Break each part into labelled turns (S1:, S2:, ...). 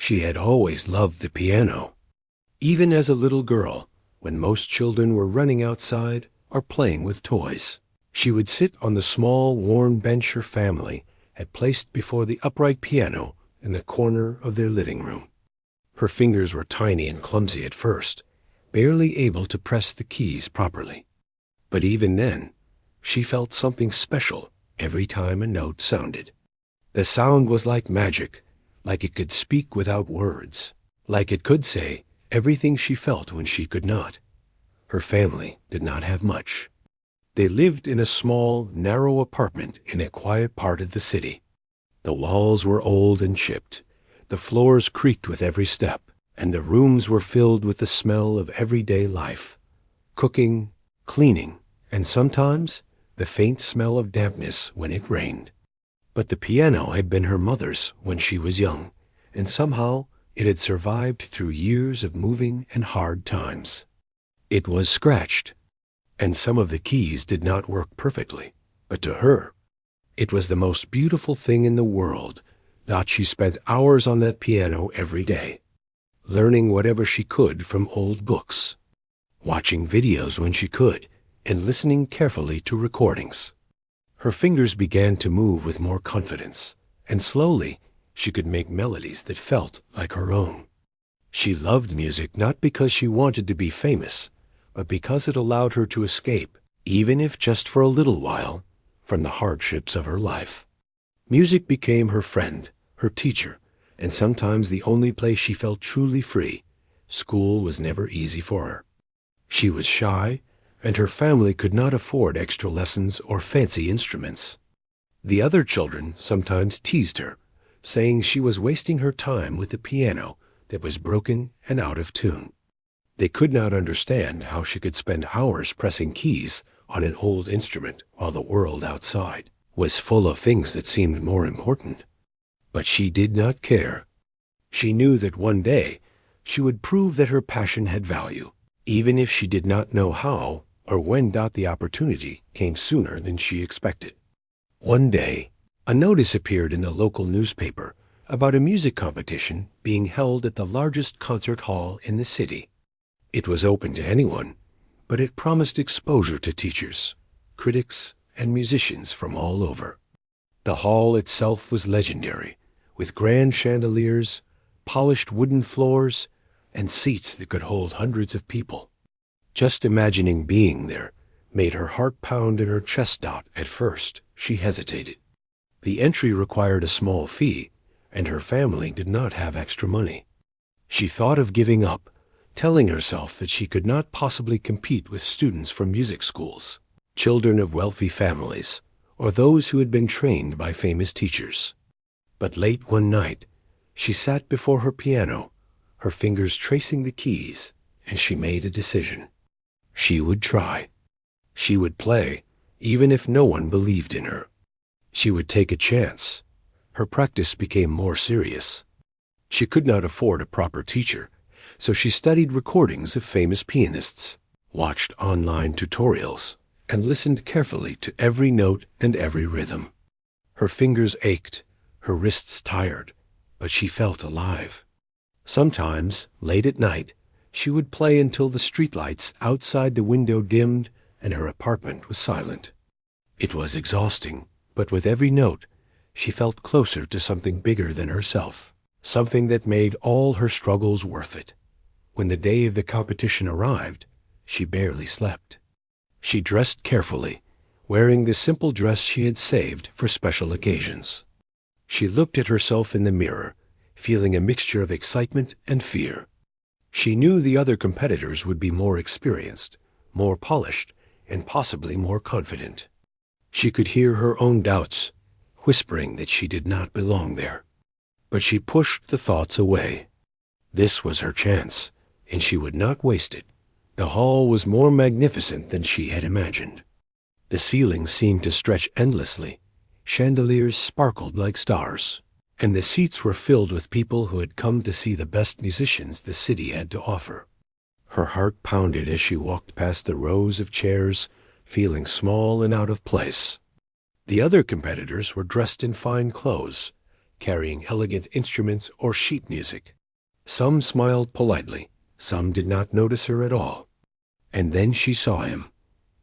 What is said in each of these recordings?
S1: She had always loved the piano. Even as a little girl, when most children were running outside or playing with toys, she would sit on the small, worn bench her family had placed before the upright piano in the corner of their living room. Her fingers were tiny and clumsy at first, barely able to press the keys properly. But even then, she felt something special every time a note sounded. The sound was like magic, like it could speak without words, like it could say everything she felt when she could not. Her family did not have much. They lived in a small, narrow apartment in a quiet part of the city. The walls were old and chipped, the floors creaked with every step, and the rooms were filled with the smell of everyday life, cooking, cleaning, and sometimes the faint smell of dampness when it rained. But the piano had been her mother's when she was young, and somehow it had survived through years of moving and hard times. It was scratched, and some of the keys did not work perfectly, but to her, it was the most beautiful thing in the world that she spent hours on that piano every day, learning whatever she could from old books, watching videos when she could, and listening carefully to recordings. Her fingers began to move with more confidence, and slowly she could make melodies that felt like her own. She loved music not because she wanted to be famous, but because it allowed her to escape, even if just for a little while, from the hardships of her life. Music became her friend, her teacher, and sometimes the only place she felt truly free. School was never easy for her. She was shy, and her family could not afford extra lessons or fancy instruments. The other children sometimes teased her, saying she was wasting her time with the piano that was broken and out of tune. They could not understand how she could spend hours pressing keys on an old instrument while the world outside was full of things that seemed more important. But she did not care. She knew that one day she would prove that her passion had value, even if she did not know how or when the opportunity came sooner than she expected. One day, a notice appeared in the local newspaper about a music competition being held at the largest concert hall in the city. It was open to anyone, but it promised exposure to teachers, critics, and musicians from all over. The hall itself was legendary, with grand chandeliers, polished wooden floors, and seats that could hold hundreds of people. Just imagining being there made her heart pound and her chest out. At first, she hesitated. The entry required a small fee, and her family did not have extra money. She thought of giving up, telling herself that she could not possibly compete with students from music schools, children of wealthy families, or those who had been trained by famous teachers. But late one night, she sat before her piano, her fingers tracing the keys, and she made a decision. She would try. She would play, even if no one believed in her. She would take a chance. Her practice became more serious. She could not afford a proper teacher, so she studied recordings of famous pianists, watched online tutorials, and listened carefully to every note and every rhythm. Her fingers ached, her wrists tired, but she felt alive. Sometimes, late at night, she would play until the streetlights outside the window dimmed and her apartment was silent. It was exhausting, but with every note, she felt closer to something bigger than herself, something that made all her struggles worth it. When the day of the competition arrived, she barely slept. She dressed carefully, wearing the simple dress she had saved for special occasions. She looked at herself in the mirror, feeling a mixture of excitement and fear. She knew the other competitors would be more experienced, more polished, and possibly more confident. She could hear her own doubts, whispering that she did not belong there. But she pushed the thoughts away. This was her chance, and she would not waste it. The hall was more magnificent than she had imagined. The ceiling seemed to stretch endlessly. Chandeliers sparkled like stars, and the seats were filled with people who had come to see the best musicians the city had to offer. Her heart pounded as she walked past the rows of chairs, feeling small and out of place. The other competitors were dressed in fine clothes, carrying elegant instruments or sheet music. Some smiled politely, some did not notice her at all. And then she saw him.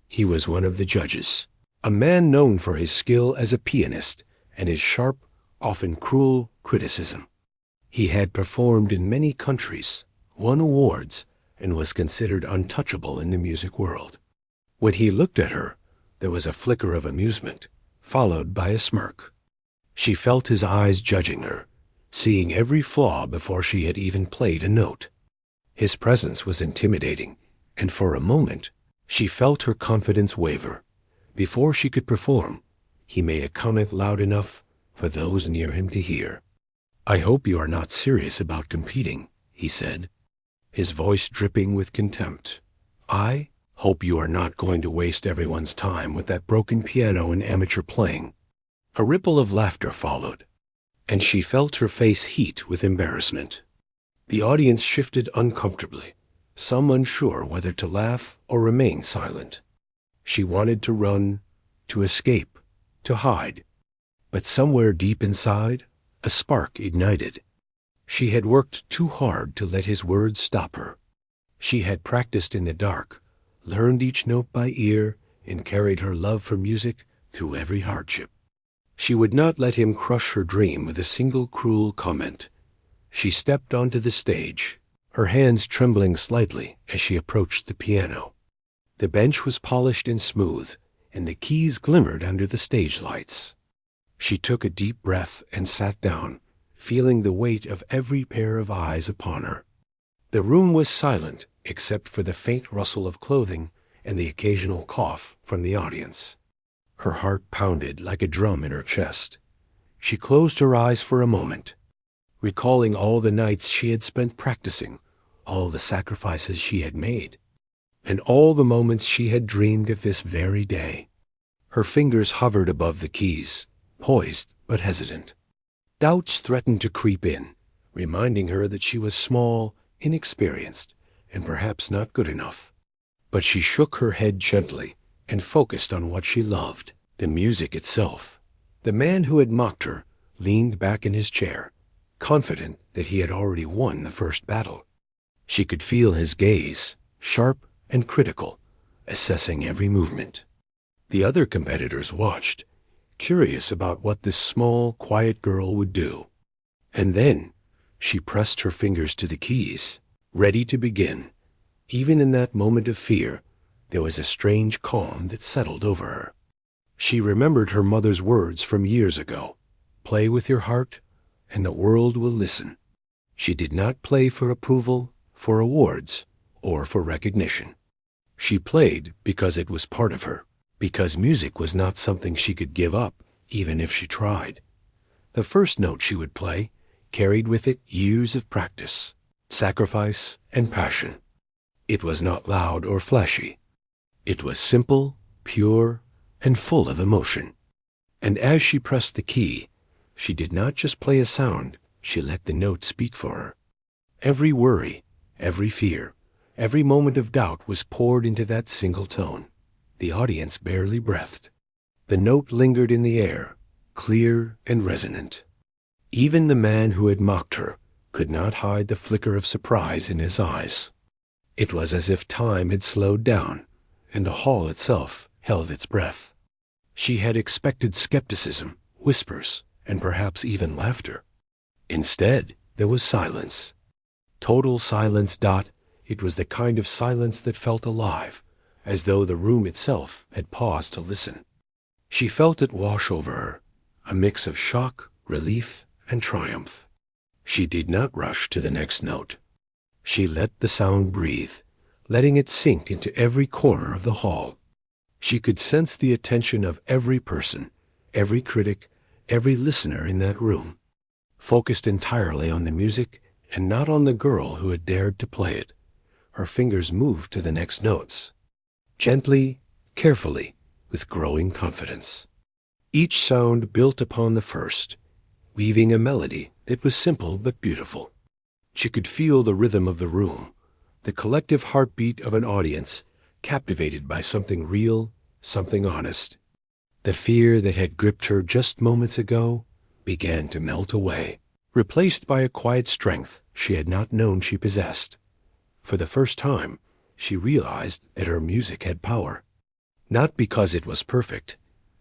S1: He was one of the judges, a man known for his skill as a pianist and his sharp, often cruel criticism. He had performed in many countries, won awards, and was considered untouchable in the music world. When he looked at her, there was a flicker of amusement, followed by a smirk. She felt his eyes judging her, seeing every flaw before she had even played a note. His presence was intimidating, and for a moment, she felt her confidence waver. Before she could perform, he made a comment loud enough for those near him to hear. "I hope you are not serious about competing," he said, his voice dripping with contempt. "I hope you are not going to waste everyone's time with that broken piano and amateur playing." A ripple of laughter followed, and she felt her face heat with embarrassment. The audience shifted uncomfortably, some unsure whether to laugh or remain silent. She wanted to run, to escape, to hide. But somewhere deep inside, a spark ignited. She had worked too hard to let his words stop her. She had practiced in the dark, learned each note by ear, and carried her love for music through every hardship. She would not let him crush her dream with a single cruel comment. She stepped onto the stage, her hands trembling slightly as she approached the piano. The bench was polished and smooth, and the keys glimmered under the stage lights. She took a deep breath and sat down, feeling the weight of every pair of eyes upon her. The room was silent except for the faint rustle of clothing and the occasional cough from the audience. Her heart pounded like a drum in her chest. She closed her eyes for a moment, recalling all the nights she had spent practicing, all the sacrifices she had made, and all the moments she had dreamed of this very day. Her fingers hovered above the keys, poised but hesitant. Doubts threatened to creep in, reminding her that she was small, inexperienced, and perhaps not good enough. But she shook her head gently and focused on what she loved, the music itself. The man who had mocked her leaned back in his chair, confident that he had already won the first battle. She could feel his gaze, sharp and critical, assessing every movement. The other competitors watched, curious about what this small, quiet girl would do. And then she pressed her fingers to the keys, ready to begin. Even in that moment of fear, there was a strange calm that settled over her. She remembered her mother's words from years ago. "Play with your heart, and the world will listen." She did not play for approval, for awards, or for recognition. She played because it was part of her, because music was not something she could give up, even if she tried. The first note she would play carried with it years of practice, sacrifice, and passion. It was not loud or flashy. It was simple, pure, and full of emotion. And as she pressed the key, she did not just play a sound, she let the note speak for her. Every worry, every fear, every moment of doubt was poured into that single tone. The audience barely breathed. The note lingered in the air, clear and resonant. Even the man who had mocked her could not hide the flicker of surprise in his eyes. It was as if time had slowed down, and the hall itself held its breath. She had expected skepticism, whispers, and perhaps even laughter. Instead, there was silence. Total silence. It was the kind of silence that felt alive, as though the room itself had paused to listen. She felt it wash over her, a mix of shock, relief, and triumph. She did not rush to the next note. She let the sound breathe, letting it sink into every corner of the hall. She could sense the attention of every person, every critic, every listener in that room, focused entirely on the music and not on the girl who had dared to play it. Her fingers moved to the next notes, gently, carefully, with growing confidence. Each sound built upon the first, weaving a melody that was simple but beautiful. She could feel the rhythm of the room, the collective heartbeat of an audience captivated by something real, something honest. The fear that had gripped her just moments ago began to melt away, replaced by a quiet strength she had not known she possessed. For the first time, she realized that her music had power. Not because it was perfect,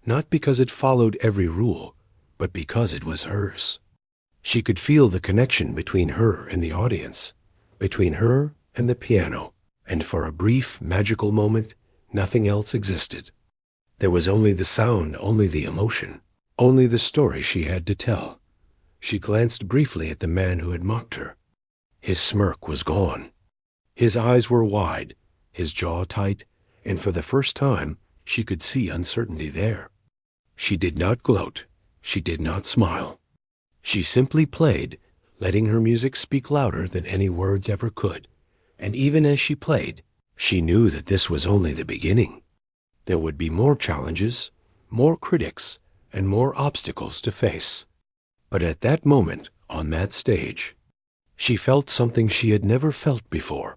S1: not because it followed every rule, but because it was hers. She could feel the connection between her and the audience, between her and the piano, and for a brief, magical moment, nothing else existed. There was only the sound, only the emotion, only the story she had to tell. She glanced briefly at the man who had mocked her. His smirk was gone. His eyes were wide, his jaw tight, and for the first time she could see uncertainty there. She did not gloat. She did not smile. She simply played, letting her music speak louder than any words ever could. And even as she played, she knew that this was only the beginning. There would be more challenges, more critics, and more obstacles to face. But at that moment, on that stage, she felt something she had never felt before,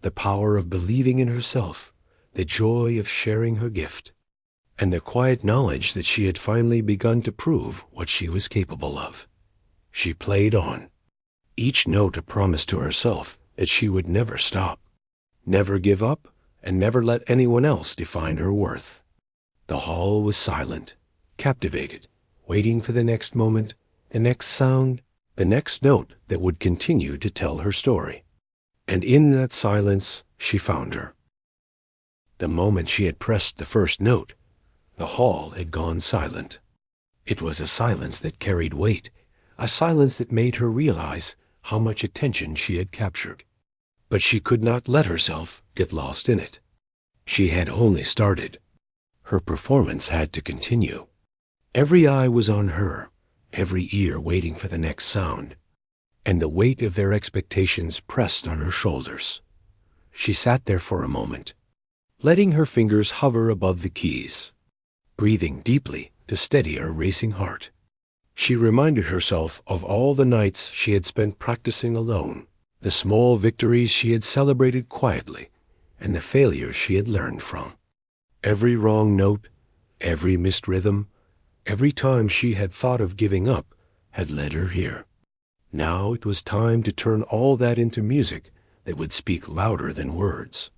S1: the power of believing in herself, the joy of sharing her gift, and the quiet knowledge that she had finally begun to prove what she was capable of. She played on, each note a promise to herself that she would never stop, never give up, and never let anyone else define her worth. The hall was silent, captivated, waiting for the next moment, the next sound, the next note that would continue to tell her story. And in that silence, she found her. The moment she had pressed the first note, the hall had gone silent. It was a silence that carried weight, a silence that made her realize how much attention she had captured. But she could not let herself get lost in it. She had only started. Her performance had to continue. Every eye was on her, every ear waiting for the next sound, and the weight of their expectations pressed on her shoulders. She sat there for a moment, letting her fingers hover above the keys, breathing deeply to steady her racing heart. She reminded herself of all the nights she had spent practicing alone, the small victories she had celebrated quietly, and the failures she had learned from. Every wrong note, every missed rhythm, every time she had thought of giving up, had led her here. Now it was time to turn all that into music that would speak louder than words.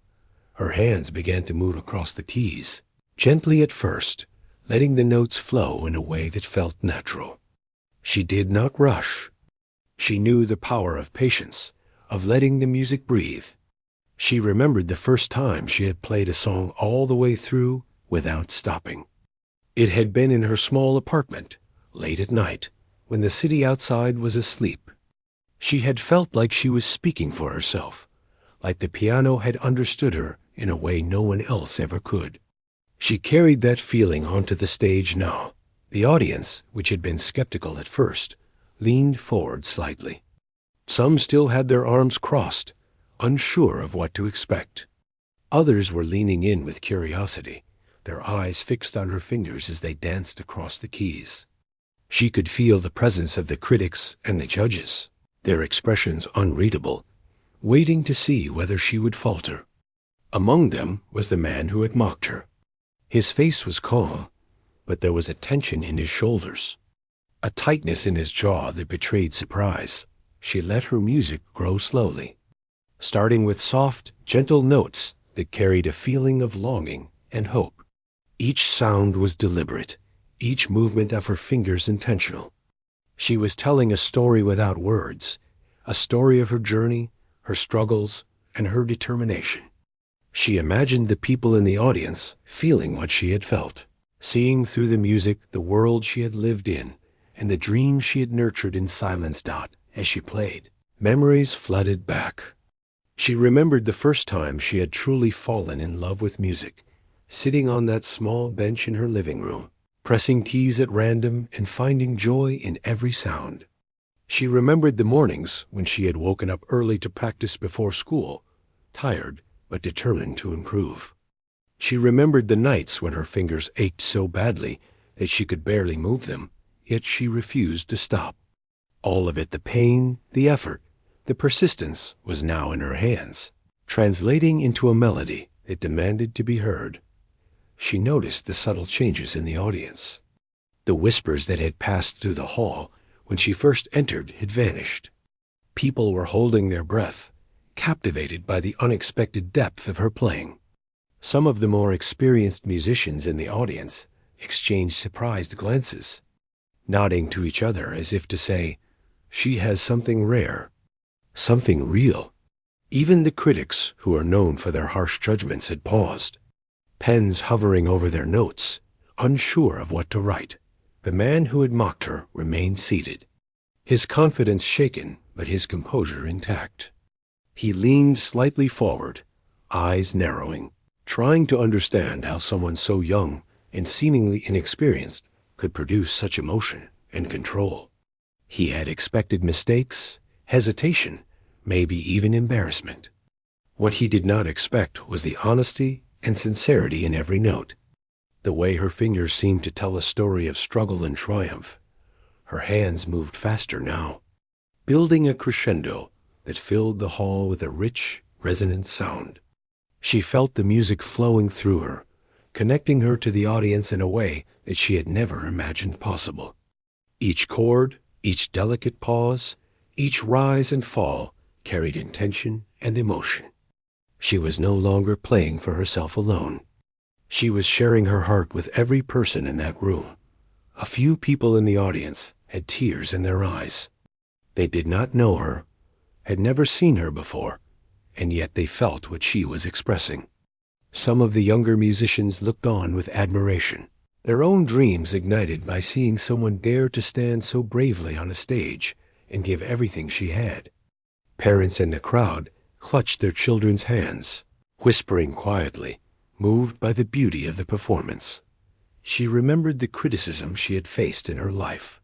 S1: Her hands began to move across the keys, gently at first, letting the notes flow in a way that felt natural. She did not rush. She knew the power of patience, of letting the music breathe. She remembered the first time she had played a song all the way through without stopping. It had been in her small apartment, late at night, when the city outside was asleep. She had felt like she was speaking for herself, like the piano had understood her in a way no one else ever could. She carried that feeling onto the stage now. The audience, which had been skeptical at first, leaned forward slightly. Some still had their arms crossed, unsure of what to expect. Others were leaning in with curiosity, their eyes fixed on her fingers as they danced across the keys. She could feel the presence of the critics and the judges, their expressions unreadable, waiting to see whether she would falter. Among them was the man who had mocked her. His face was calm, but there was a tension in his shoulders, a tightness in his jaw that betrayed surprise. She let her music grow slowly, starting with soft, gentle notes that carried a feeling of longing and hope. Each sound was deliberate, each movement of her fingers intentional. She was telling a story without words, a story of her journey, her struggles, and her determination. She imagined the people in the audience feeling what she had felt, seeing through the music the world she had lived in and the dreams she had nurtured in silence. As she played, memories flooded back. She remembered the first time she had truly fallen in love with music, sitting on that small bench in her living room, pressing keys at random and finding joy in every sound. She remembered the mornings when she had woken up early to practice before school, tired but determined to improve. She remembered the nights when her fingers ached so badly that she could barely move them, yet she refused to stop. All of it, the pain, the effort, the persistence, was now in her hands, translating into a melody that demanded to be heard. She noticed the subtle changes in the audience. The whispers that had passed through the hall when she first entered had vanished. People were holding their breath, captivated by the unexpected depth of her playing. Some of the more experienced musicians in the audience exchanged surprised glances, nodding to each other as if to say, "She has something rare, something real." Even the critics, who are known for their harsh judgments, had paused, pens hovering over their notes, unsure of what to write. The man who had mocked her remained seated, his confidence shaken but his composure intact. He leaned slightly forward, eyes narrowing, trying to understand how someone so young and seemingly inexperienced could produce such emotion and control. He had expected mistakes, hesitation, maybe even embarrassment. What he did not expect was the honesty and sincerity in every note, the way her fingers seemed to tell a story of struggle and triumph. Her hands moved faster now, building a crescendo that filled the hall with a rich, resonant sound. She felt the music flowing through her, connecting her to the audience in a way that she had never imagined possible. Each chord, each delicate pause, each rise and fall carried intention and emotion. She was no longer playing for herself alone. She was sharing her heart with every person in that room. A few people in the audience had tears in their eyes. They did not know her, had never seen her before, and yet they felt what she was expressing. Some of the younger musicians looked on with admiration, their own dreams ignited by seeing someone dare to stand so bravely on a stage and give everything she had. Parents in the crowd clutched their children's hands, whispering quietly, moved by the beauty of the performance. She remembered the criticism she had faced in her life.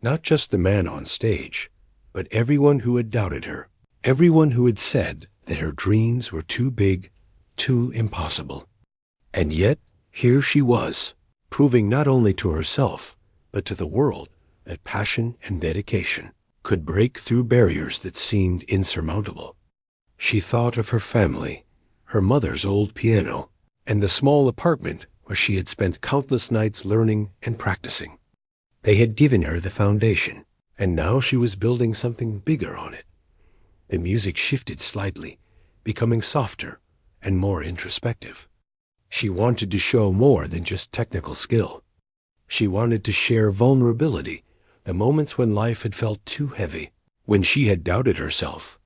S1: Not just the man on stage, but everyone who had doubted her, everyone who had said that her dreams were too big, too impossible. And yet, here she was, proving not only to herself, but to the world that passion and dedication could break through barriers that seemed insurmountable. She thought of her family, her mother's old piano, and the small apartment where she had spent countless nights learning and practicing. They had given her the foundation, and now she was building something bigger on it. The music shifted slightly, becoming softer and more introspective. She wanted to show more than just technical skill. She wanted to share vulnerability, the moments when life had felt too heavy, when she had doubted herself,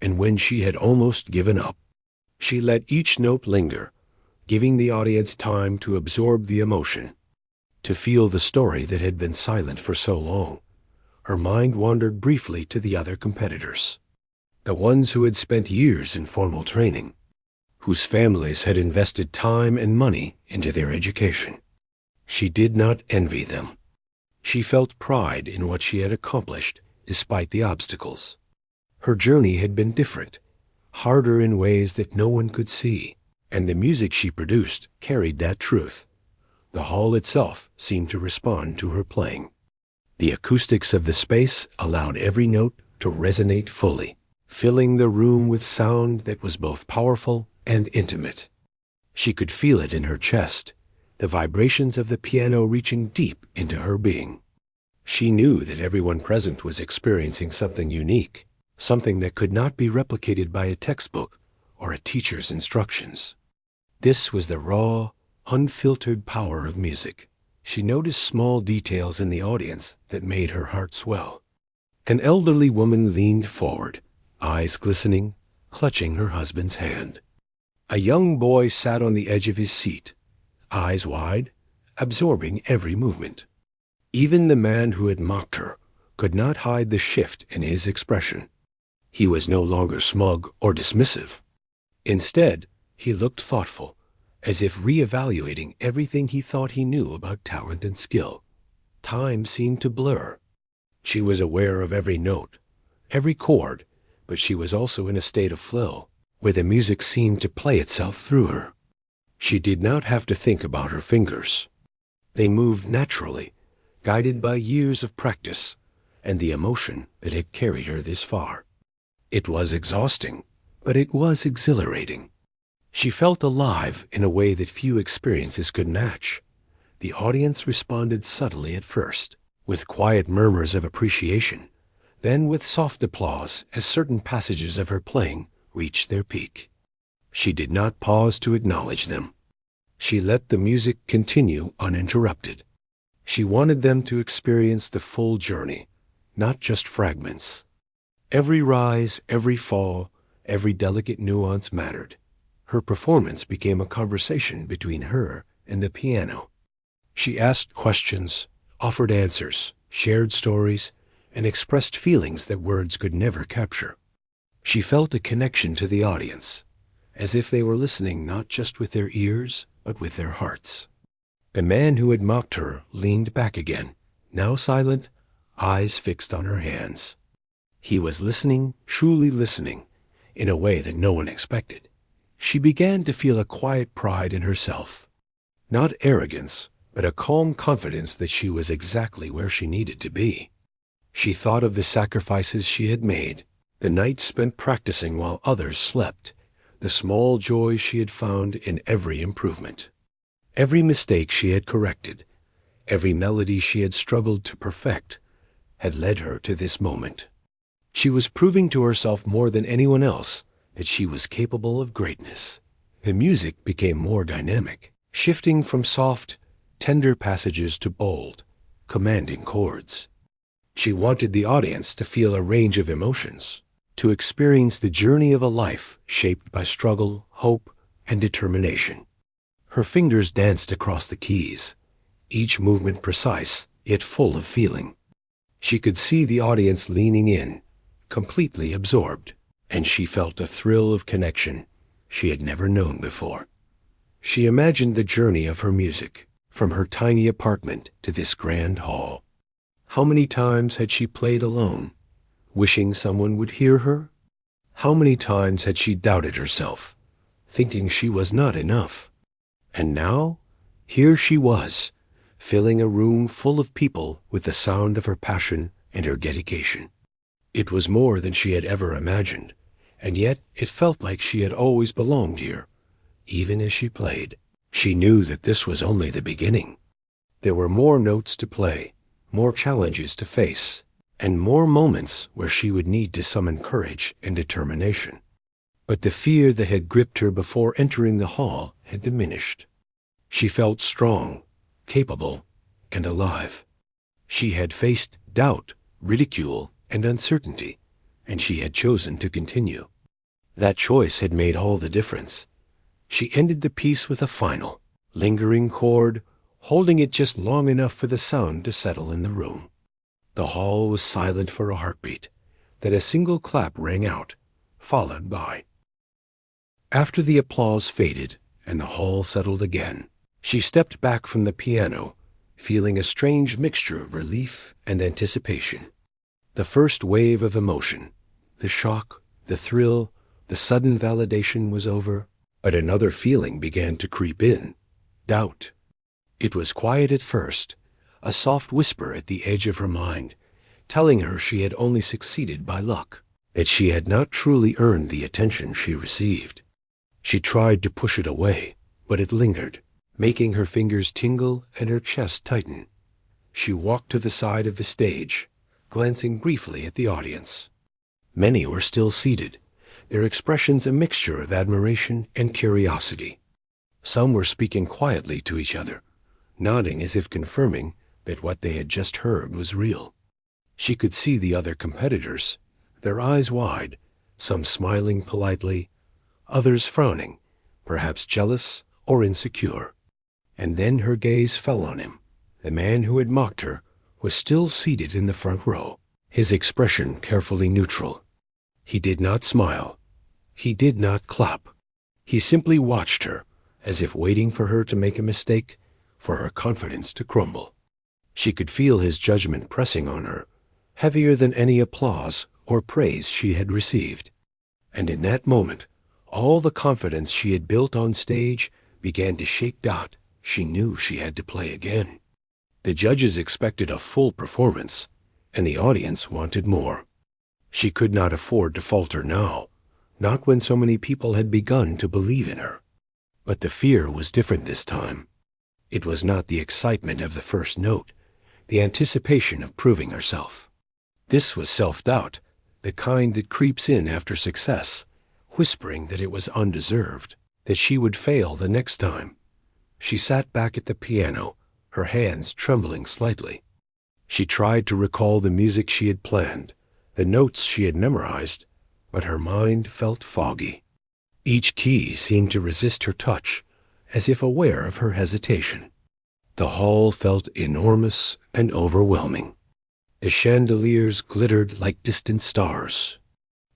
S1: and when she had almost given up. She let each note linger, giving the audience time to absorb the emotion, to feel the story that had been silent for so long. Her mind wandered briefly to the other competitors, the ones who had spent years in formal training, whose families had invested time and money into their education. She did not envy them. She felt pride in what she had accomplished despite the obstacles. Her journey had been different, harder in ways that no one could see, and the music she produced carried that truth. The hall itself seemed to respond to her playing. The acoustics of the space allowed every note to resonate fully, filling the room with sound that was both powerful and intimate. She could feel it in her chest, the vibrations of the piano reaching deep into her being. She knew that everyone present was experiencing something unique, something that could not be replicated by a textbook or a teacher's instructions. This was the raw, unfiltered power of music. She noticed small details in the audience that made her heart swell. An elderly woman leaned forward, eyes glistening, clutching her husband's hand. A young boy sat on the edge of his seat, eyes wide, absorbing every movement. Even the man who had mocked her could not hide the shift in his expression. He was no longer smug or dismissive. Instead, he looked thoughtful, as if reevaluating everything he thought he knew about talent and skill. Time seemed to blur. She was aware of every note, every chord, but she was also in a state of flow, where the music seemed to play itself through her. She did not have to think about her fingers. They moved naturally, guided by years of practice and the emotion that had carried her this far. It was exhausting, but it was exhilarating. She felt alive in a way that few experiences could match, The audience responded subtly at first, with quiet murmurs of appreciation, then with soft applause as certain passages of her playing reached their peak. She did not pause to acknowledge them. She let the music continue uninterrupted. She wanted them to experience the full journey, not just fragments. Every rise, every fall, every delicate nuance mattered. Her performance became a conversation between her and the piano. She asked questions, offered answers, shared stories, and expressed feelings that words could never capture. She felt a connection to the audience, as if they were listening not just with their ears, but with their hearts. The man who had mocked her leaned back again, now silent, eyes fixed on her hands. He was listening, truly listening, in a way that no one expected. She began to feel a quiet pride in herself. Not arrogance, but a calm confidence that she was exactly where she needed to be. She thought of the sacrifices she had made, the nights spent practicing while others slept, the small joys she had found in every improvement. Every mistake she had corrected, every melody she had struggled to perfect, had led her to this moment. She was proving to herself more than anyone else that she was capable of greatness. The music became more dynamic, shifting from soft, tender passages to bold, commanding chords. She wanted the audience to feel a range of emotions, to experience the journey of a life shaped by struggle, hope, and determination. Her fingers danced across the keys, each movement precise, yet full of feeling. She could see the audience leaning in, completely absorbed, and she felt a thrill of connection she had never known before. She imagined the journey of her music, from her tiny apartment to this grand hall. How many times had she played alone, wishing someone would hear her? How many times had she doubted herself, thinking she was not enough? And now, here she was, filling a room full of people with the sound of her passion and her dedication. It was more than she had ever imagined, and yet it felt like she had always belonged here. Even as she played, she knew that this was only the beginning. There were more notes to play, more challenges to face, and more moments where she would need to summon courage and determination. But the fear that had gripped her before entering the hall had diminished. She felt strong, capable, and alive. She had faced doubt, ridicule, and uncertainty, and she had chosen to continue. That choice had made all the difference. She ended the piece with a final, lingering chord, holding it just long enough for the sound to settle in the room. The hall was silent for a heartbeat, then a single clap rang out, followed by. After the applause faded and the hall settled again, she stepped back from the piano, feeling a strange mixture of relief and anticipation. The first wave of emotion, the shock, the thrill, the sudden validation was over, but another feeling began to creep in, doubt. It was quiet at first, a soft whisper at the edge of her mind, telling her she had only succeeded by luck, that she had not truly earned the attention she received. She tried to push it away, but it lingered, making her fingers tingle and her chest tighten. She walked to the side of the stage, glancing briefly at the audience. Many were still seated, their expressions a mixture of admiration and curiosity. Some were speaking quietly to each other, nodding as if confirming that what they had just heard was real. She could see the other competitors, their eyes wide, some smiling politely, others frowning, perhaps jealous or insecure. And then her gaze fell on him. The man who had mocked her was still seated in the front row, his expression carefully neutral. He did not smile. He did not clap. He simply watched her, as if waiting for her to make a mistake, for her confidence to crumble. She could feel his judgment pressing on her, heavier than any applause or praise she had received. And in that moment, all the confidence she had built on stage began to shake out. She knew she had to play again. The judges expected a full performance, and the audience wanted more. She could not afford to falter now, not when so many people had begun to believe in her. But the fear was different this time. It was not the excitement of the first note, the anticipation of proving herself. This was self-doubt, the kind that creeps in after success, whispering that it was undeserved, that she would fail the next time. She sat back at the piano, her hands trembling slightly. She tried to recall the music she had planned, the notes she had memorized, but her mind felt foggy. Each key seemed to resist her touch, as if aware of her hesitation. The hall felt enormous and overwhelming. The chandeliers glittered like distant stars.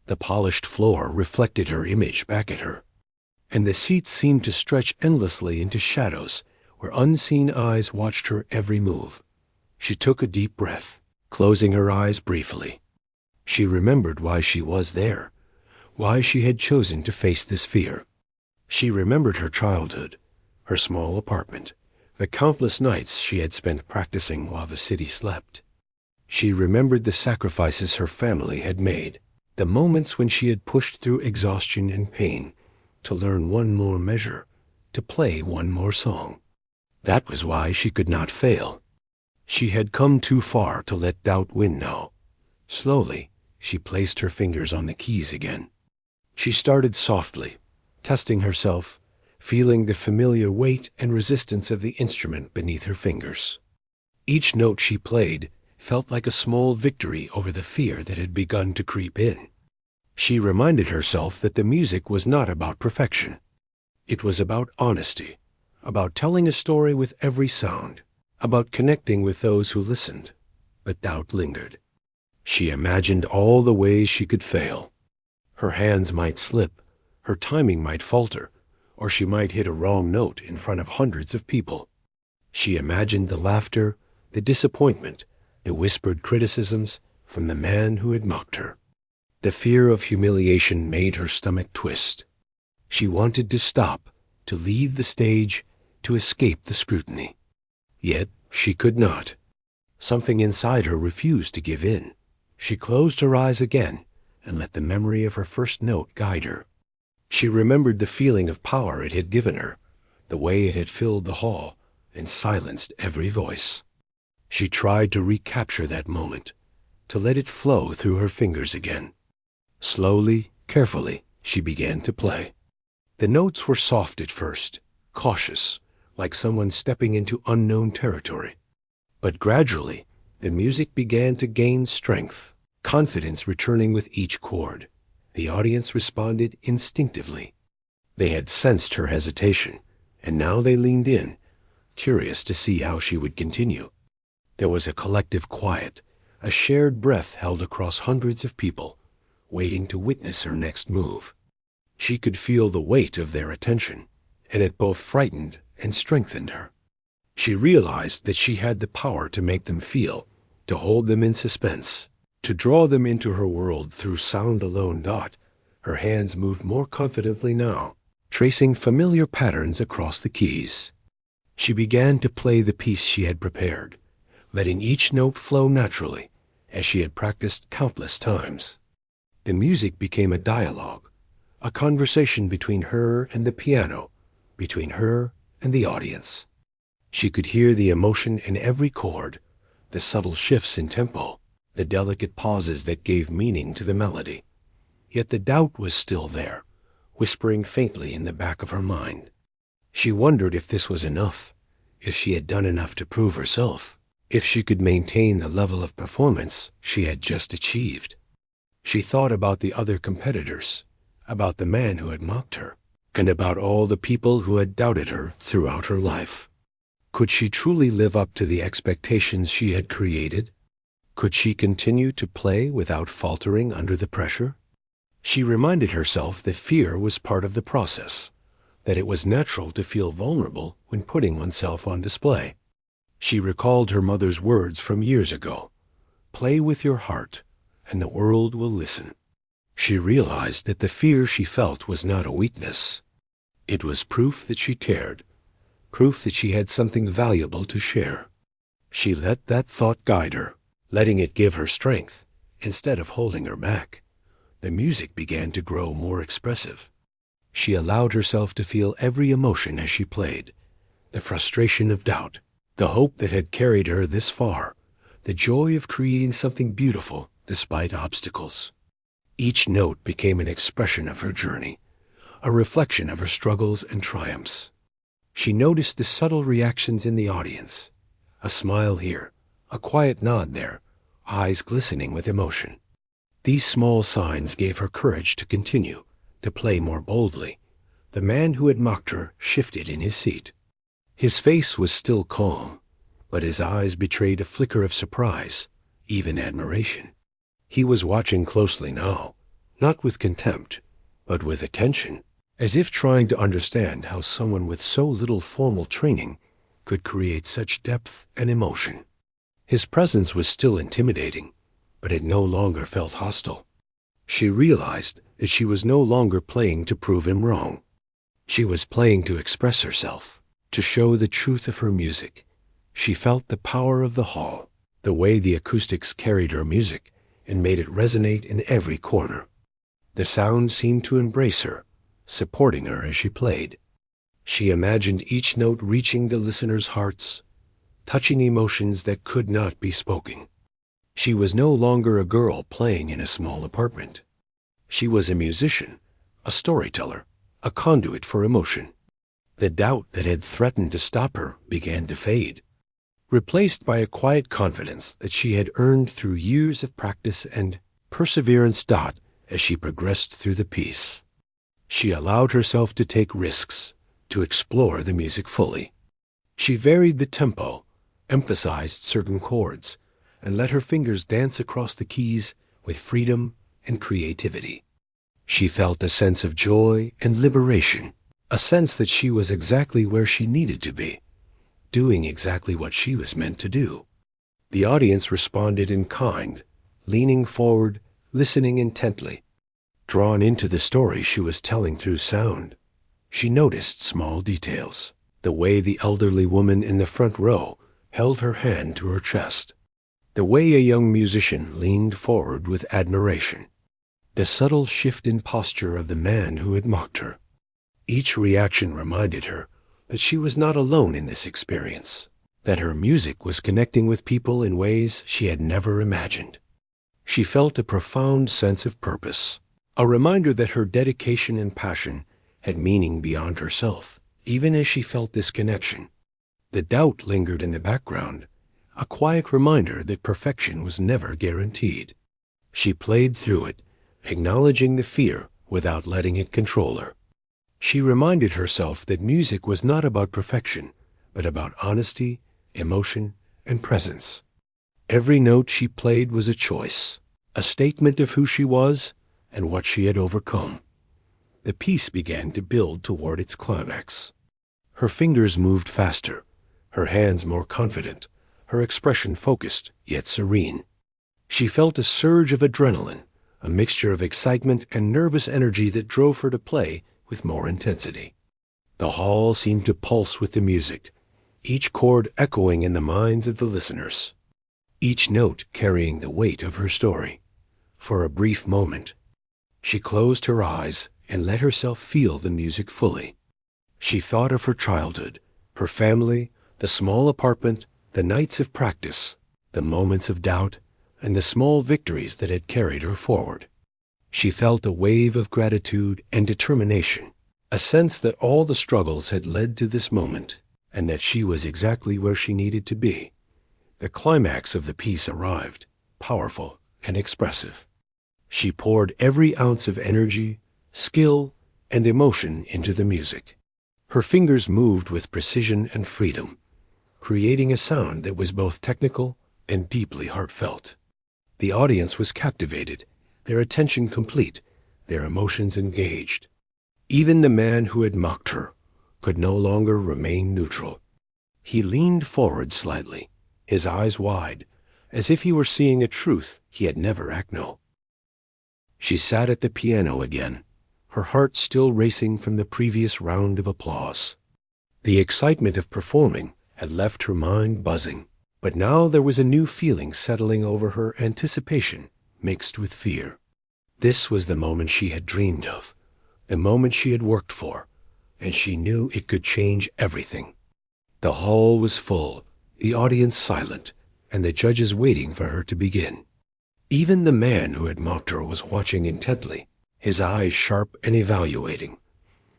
S1: The polished floor reflected her image back at her, and the seats seemed to stretch endlessly into shadows where unseen eyes watched her every move. She took a deep breath, closing her eyes briefly. She remembered why she was there, why she had chosen to face this fear. She remembered her childhood, her small apartment, the countless nights she had spent practicing while the city slept. She remembered the sacrifices her family had made, the moments when she had pushed through exhaustion and pain to learn one more measure, to play one more song. That was why she could not fail. She had come too far to let doubt win now. Slowly, she placed her fingers on the keys again. She started softly, testing herself, feeling the familiar weight and resistance of the instrument beneath her fingers. Each note she played felt like a small victory over the fear that had begun to creep in. She reminded herself that the music was not about perfection. It was about honesty, about telling a story with every sound, about connecting with those who listened, but doubt lingered. She imagined all the ways she could fail. Her hands might slip, her timing might falter, or she might hit a wrong note in front of hundreds of people. She imagined the laughter, the disappointment, the whispered criticisms from the man who had mocked her. The fear of humiliation made her stomach twist. She wanted to stop, to leave the stage, to escape the scrutiny. Yet she could not. Something inside her refused to give in. She closed her eyes again and let the memory of her first note guide her. She remembered the feeling of power it had given her, the way it had filled the hall and silenced every voice. She tried to recapture that moment, to let it flow through her fingers again. Slowly, carefully, she began to play. The notes were soft at first, cautious, like someone stepping into unknown territory. But gradually, the music began to gain strength, confidence returning with each chord. The audience responded instinctively. They had sensed her hesitation, and now they leaned in, curious to see how she would continue. There was a collective quiet, a shared breath held across hundreds of people, waiting to witness her next move. She could feel the weight of their attention, and it both frightened and strengthened her. She realized that she had the power to make them feel, to hold them in suspense, to draw them into her world through sound alone. Her hands moved more confidently now, tracing familiar patterns across the keys. She began to play the piece she had prepared, letting each note flow naturally, as she had practiced countless times. The music became a dialogue, a conversation between her and the piano, between her and the audience. She could hear the emotion in every chord, the subtle shifts in tempo, the delicate pauses that gave meaning to the melody. Yet the doubt was still there, whispering faintly in the back of her mind. She wondered if this was enough, if she had done enough to prove herself, if she could maintain the level of performance she had just achieved. She thought about the other competitors, about the man who had mocked her, and about all the people who had doubted her throughout her life. Could she truly live up to the expectations she had created? Could she continue to play without faltering under the pressure? She reminded herself that fear was part of the process, that it was natural to feel vulnerable when putting oneself on display. She recalled her mother's words from years ago, "Play with your heart, and the world will listen." She realized that the fear she felt was not a weakness. It was proof that she cared, proof that she had something valuable to share. She let that thought guide her, letting it give her strength instead of holding her back. The music began to grow more expressive. She allowed herself to feel every emotion as she played, the frustration of doubt, the hope that had carried her this far, the joy of creating something beautiful despite obstacles. Each note became an expression of her journey, a reflection of her struggles and triumphs. She noticed the subtle reactions in the audience, a smile here, a quiet nod there, eyes glistening with emotion. These small signs gave her courage to continue, to play more boldly. The man who had mocked her shifted in his seat. His face was still calm, but his eyes betrayed a flicker of surprise, even admiration. He was watching closely now, not with contempt, but with attention, as if trying to understand how someone with so little formal training could create such depth and emotion. His presence was still intimidating, but it no longer felt hostile. She realized that she was no longer playing to prove him wrong. She was playing to express herself, to show the truth of her music. She felt the power of the hall, the way the acoustics carried her music and made it resonate in every corner. The sound seemed to embrace her, supporting her as she played. She imagined each note reaching the listeners' hearts, touching emotions that could not be spoken. She was no longer a girl playing in a small apartment. She was a musician, a storyteller, a conduit for emotion. The doubt that had threatened to stop her began to fade, replaced by a quiet confidence that she had earned through years of practice and perseverance. As she progressed through the piece, she allowed herself to take risks, to explore the music fully. She varied the tempo, emphasized certain chords, and let her fingers dance across the keys with freedom and creativity. She felt a sense of joy and liberation, a sense that she was exactly where she needed to be, doing exactly what she was meant to do. The audience responded in kind, leaning forward, listening intently, drawn into the story she was telling through sound. She noticed small details, the way the elderly woman in the front row held her hand to her chest, the way a young musician leaned forward with admiration, the subtle shift in posture of the man who had mocked her. Each reaction reminded her that she was not alone in this experience, that her music was connecting with people in ways she had never imagined. She felt a profound sense of purpose, a reminder that her dedication and passion had meaning beyond herself, even as she felt this connection. The doubt lingered in the background, a quiet reminder that perfection was never guaranteed. She played through it, acknowledging the fear without letting it control her. She reminded herself that music was not about perfection, but about honesty, emotion, and presence. Every note she played was a choice, a statement of who she was and what she had overcome. The piece began to build toward its climax. Her fingers moved faster, her hands more confident, her expression focused yet serene. She felt a surge of adrenaline, a mixture of excitement and nervous energy that drove her to play with more intensity. The hall seemed to pulse with the music, each chord echoing in the minds of the listeners, each note carrying the weight of her story. For a brief moment, she closed her eyes and let herself feel the music fully. She thought of her childhood, her family, the small apartment, the nights of practice, the moments of doubt, and the small victories that had carried her forward. She felt a wave of gratitude and determination, a sense that all the struggles had led to this moment, and that she was exactly where she needed to be. The climax of the piece arrived, powerful and expressive. She poured every ounce of energy, skill, and emotion into the music. Her fingers moved with precision and freedom, creating a sound that was both technical and deeply heartfelt. The audience was captivated, their attention complete, their emotions engaged. Even the man who had mocked her could no longer remain neutral. He leaned forward slightly, his eyes wide, as if he were seeing a truth he had never acknowledged. She sat at the piano again, her heart still racing from the previous round of applause. The excitement of performing had left her mind buzzing, but now there was a new feeling settling over her, anticipation mixed with fear. This was the moment she had dreamed of, the moment she had worked for, and she knew it could change everything. The hall was full, the audience silent, and the judges waiting for her to begin. Even the man who had mocked her was watching intently, his eyes sharp and evaluating.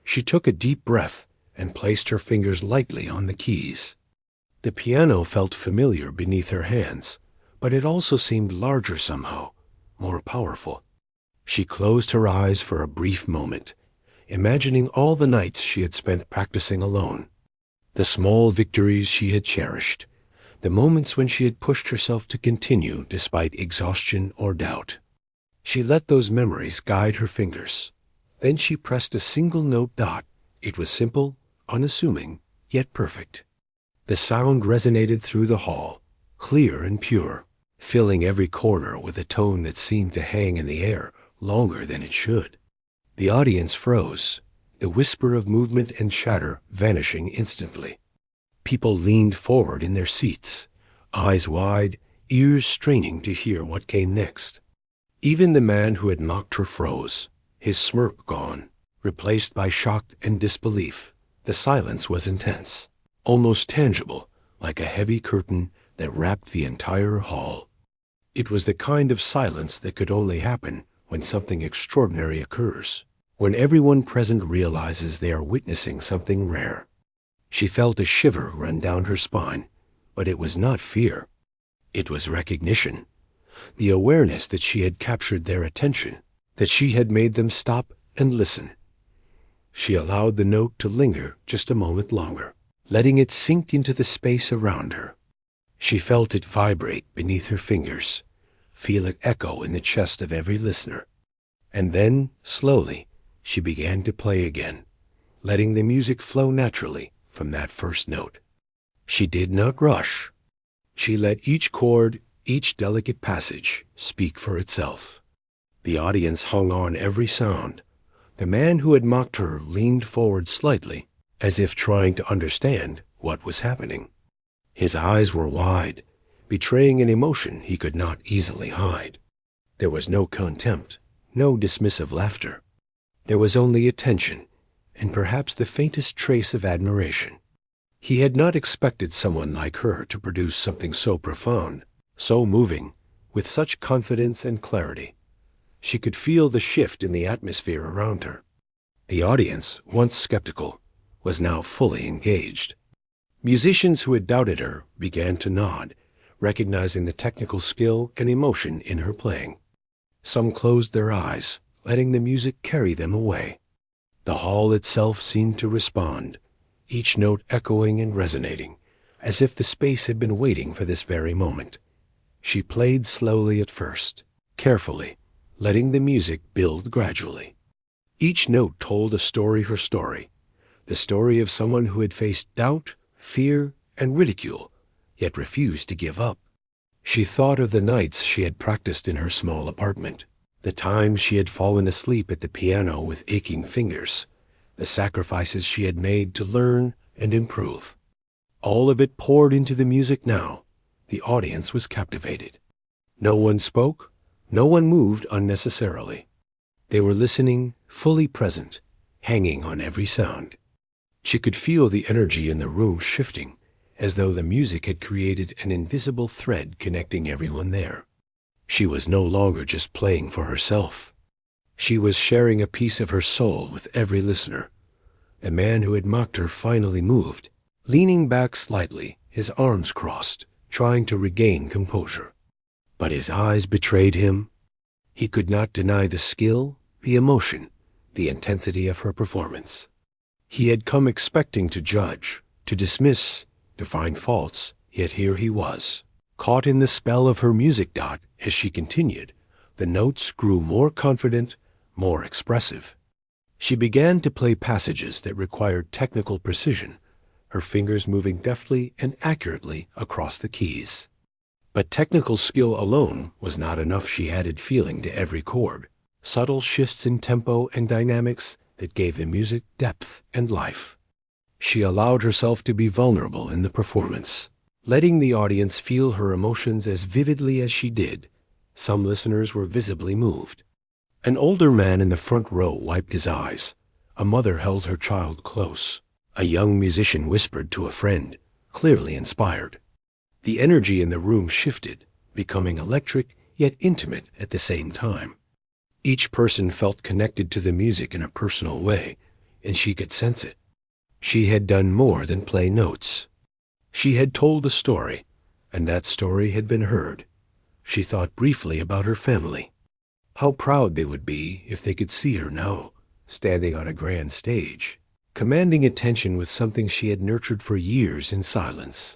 S1: She took a deep breath and placed her fingers lightly on the keys. The piano felt familiar beneath her hands, but it also seemed larger somehow, more powerful. She closed her eyes for a brief moment, imagining all the nights she had spent practicing alone, the small victories she had cherished, the moments when she had pushed herself to continue despite exhaustion or doubt. She let those memories guide her fingers. Then she pressed a single note dot. It was simple, unassuming, yet perfect. The sound resonated through the hall, clear and pure, filling every corner with a tone that seemed to hang in the air longer than it should. The audience froze, the whisper of movement and chatter vanishing instantly. People leaned forward in their seats, eyes wide, ears straining to hear what came next. Even the man who had mocked her froze, his smirk gone, replaced by shock and disbelief. The silence was intense, almost tangible, like a heavy curtain that wrapped the entire hall. It was the kind of silence that could only happen when something extraordinary occurs, when everyone present realizes they are witnessing something rare. She felt a shiver run down her spine, but it was not fear. It was recognition, the awareness that she had captured their attention, that she had made them stop and listen. She allowed the note to linger just a moment longer, letting it sink into the space around her. She felt it vibrate beneath her fingers, feel it echo in the chest of every listener. And then, slowly, she began to play again, letting the music flow naturally from that first note. She did not rush. She let each chord, each delicate passage, speak for itself. The audience hung on every sound. The man who had mocked her leaned forward slightly, as if trying to understand what was happening. His eyes were wide, betraying an emotion he could not easily hide. There was no contempt, no dismissive laughter. There was only attention, and perhaps the faintest trace of admiration. He had not expected someone like her to produce something so profound, so moving, with such confidence and clarity. She could feel the shift in the atmosphere around her. The audience, once skeptical, was now fully engaged. Musicians who had doubted her began to nod, recognizing the technical skill and emotion in her playing. Some closed their eyes, letting the music carry them away. The hall itself seemed to respond, each note echoing and resonating, as if the space had been waiting for this very moment. She played slowly at first, carefully, letting the music build gradually. Each note told a story, her story, the story of someone who had faced doubt, fear, and ridicule, yet refused to give up. She thought of the nights she had practiced in her small apartment, the times she had fallen asleep at the piano with aching fingers, the sacrifices she had made to learn and improve. All of it poured into the music now. The audience was captivated. No one spoke, no one moved unnecessarily. They were listening, fully present, hanging on every sound. She could feel the energy in the room shifting, as though the music had created an invisible thread connecting everyone there. She was no longer just playing for herself. She was sharing a piece of her soul with every listener. The man who had mocked her finally moved, leaning back slightly, his arms crossed, trying to regain composure. But his eyes betrayed him. He could not deny the skill, the emotion, the intensity of her performance. He had come expecting to judge, to dismiss, to find faults, yet here he was, caught in the spell of her music dot. As she continued, the notes grew more confident, more expressive. She began to play passages that required technical precision, her fingers moving deftly and accurately across the keys. But technical skill alone was not enough. She added feeling to every chord, subtle shifts in tempo and dynamics that gave the music depth and life. She allowed herself to be vulnerable in the performance, letting the audience feel her emotions as vividly as she did. Some listeners were visibly moved. An older man in the front row wiped his eyes. A mother held her child close. A young musician whispered to a friend, clearly inspired. The energy in the room shifted, becoming electric yet intimate at the same time. Each person felt connected to the music in a personal way, and she could sense it. She had done more than play notes. She had told a story, and that story had been heard. She thought briefly about her family. How proud they would be if they could see her now, standing on a grand stage, commanding attention with something she had nurtured for years in silence.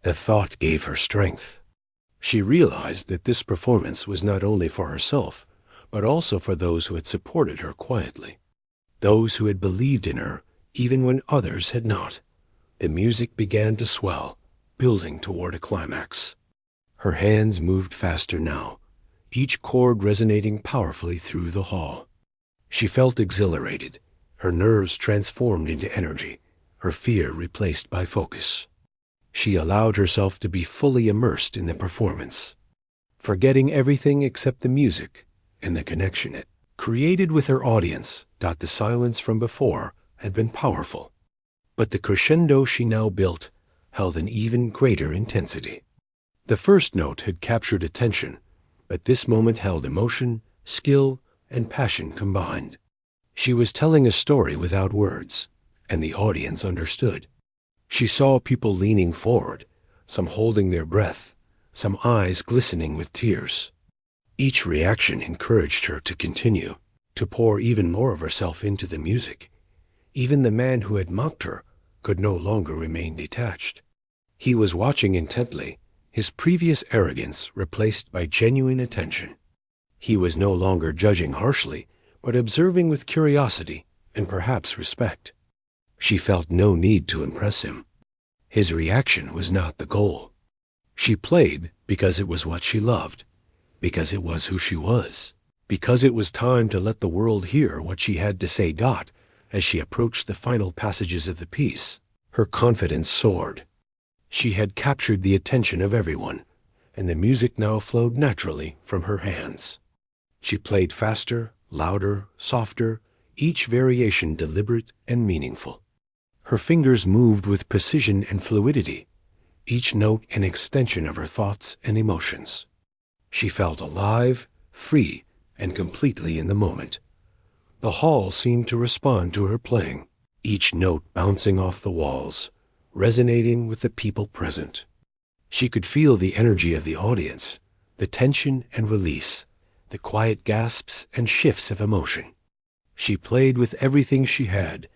S1: The thought gave her strength. She realized that this performance was not only for herself, but also for those who had supported her quietly, those who had believed in her even when others had not. The music began to swell, building toward a climax. Her hands moved faster now, each chord resonating powerfully through the hall. She felt exhilarated, her nerves transformed into energy, her fear replaced by focus. She allowed herself to be fully immersed in the performance, forgetting everything except the music and the connection it created with her audience. The silence from before had been powerful, but the crescendo she now built held an even greater intensity. The first note had captured attention, but this moment held emotion, skill, and passion combined. She was telling a story without words, and the audience understood. She saw people leaning forward, some holding their breath, some eyes glistening with tears. Each reaction encouraged her to continue, to pour even more of herself into the music. Even the man who had mocked her could no longer remain detached. He was watching intently, his previous arrogance replaced by genuine attention. He was no longer judging harshly, but observing with curiosity and perhaps respect. She felt no need to impress him. His reaction was not the goal. She played because it was what she loved, because it was who she was, because it was time to let the world hear what she had to say. As she approached the final passages of the piece, her confidence soared. She had captured the attention of everyone, and the music now flowed naturally from her hands. She played faster, louder, softer, each variation deliberate and meaningful. Her fingers moved with precision and fluidity, each note an extension of her thoughts and emotions. She felt alive, free, and completely in the moment. The hall seemed to respond to her playing, each note bouncing off the walls, resonating with the people present. She could feel the energy of the audience, the tension and release, the quiet gasps and shifts of emotion. She played with everything she had,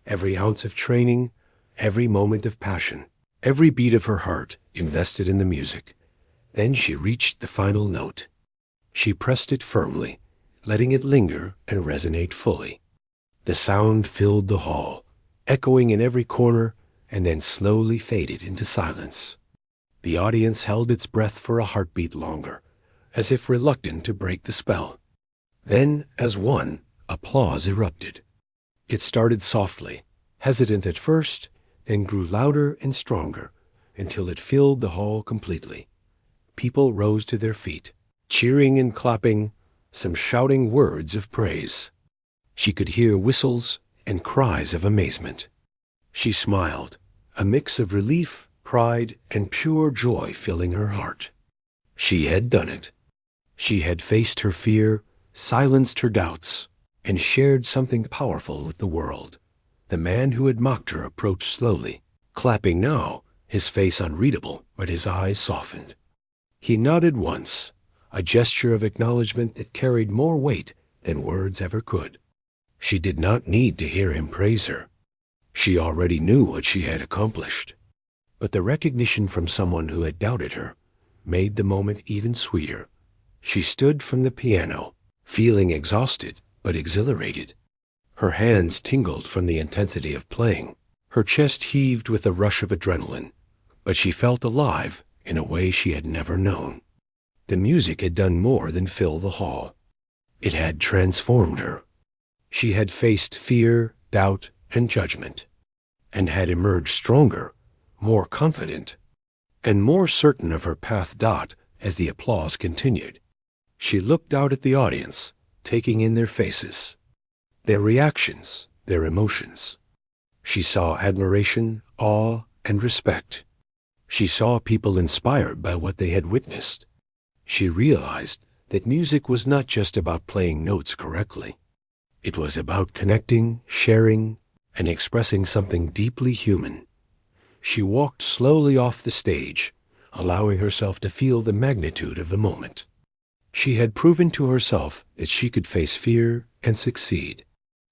S1: every ounce of training, every moment of passion, every beat of her heart invested in the music. Then she reached the final note. She pressed it firmly, letting it linger and resonate fully. The sound filled the hall, echoing in every corner, and then slowly faded into silence. The audience held its breath for a heartbeat longer, as if reluctant to break the spell. Then, as one, applause erupted. It started softly, hesitant at first, then grew louder and stronger, until it filled the hall completely. People rose to their feet, cheering and clapping, some shouting words of praise. She could hear whistles and cries of amazement. She smiled, a mix of relief, pride, and pure joy filling her heart. She had done it. She had faced her fear, silenced her doubts, and shared something powerful with the world. The man who had mocked her approached slowly, clapping now, his face unreadable, but his eyes softened. He nodded once, a gesture of acknowledgement that carried more weight than words ever could. She did not need to hear him praise her. She already knew what she had accomplished. But the recognition from someone who had doubted her made the moment even sweeter. She stood from the piano, feeling exhausted but exhilarated. Her hands tingled from the intensity of playing. Her chest heaved with a rush of adrenaline, but she felt alive in a way she had never known. The music had done more than fill the hall. It had transformed her. She had faced fear, doubt, and judgment, and had emerged stronger, more confident, and more certain of her path. As the applause continued, she looked out at the audience, taking in their faces, their reactions, their emotions. She saw admiration, awe, and respect, She saw people inspired by what they had witnessed. She realized that music was not just about playing notes correctly. It was about connecting, sharing, and expressing something deeply human. She walked slowly off the stage, allowing herself to feel the magnitude of the moment. She had proven to herself that she could face fear and succeed.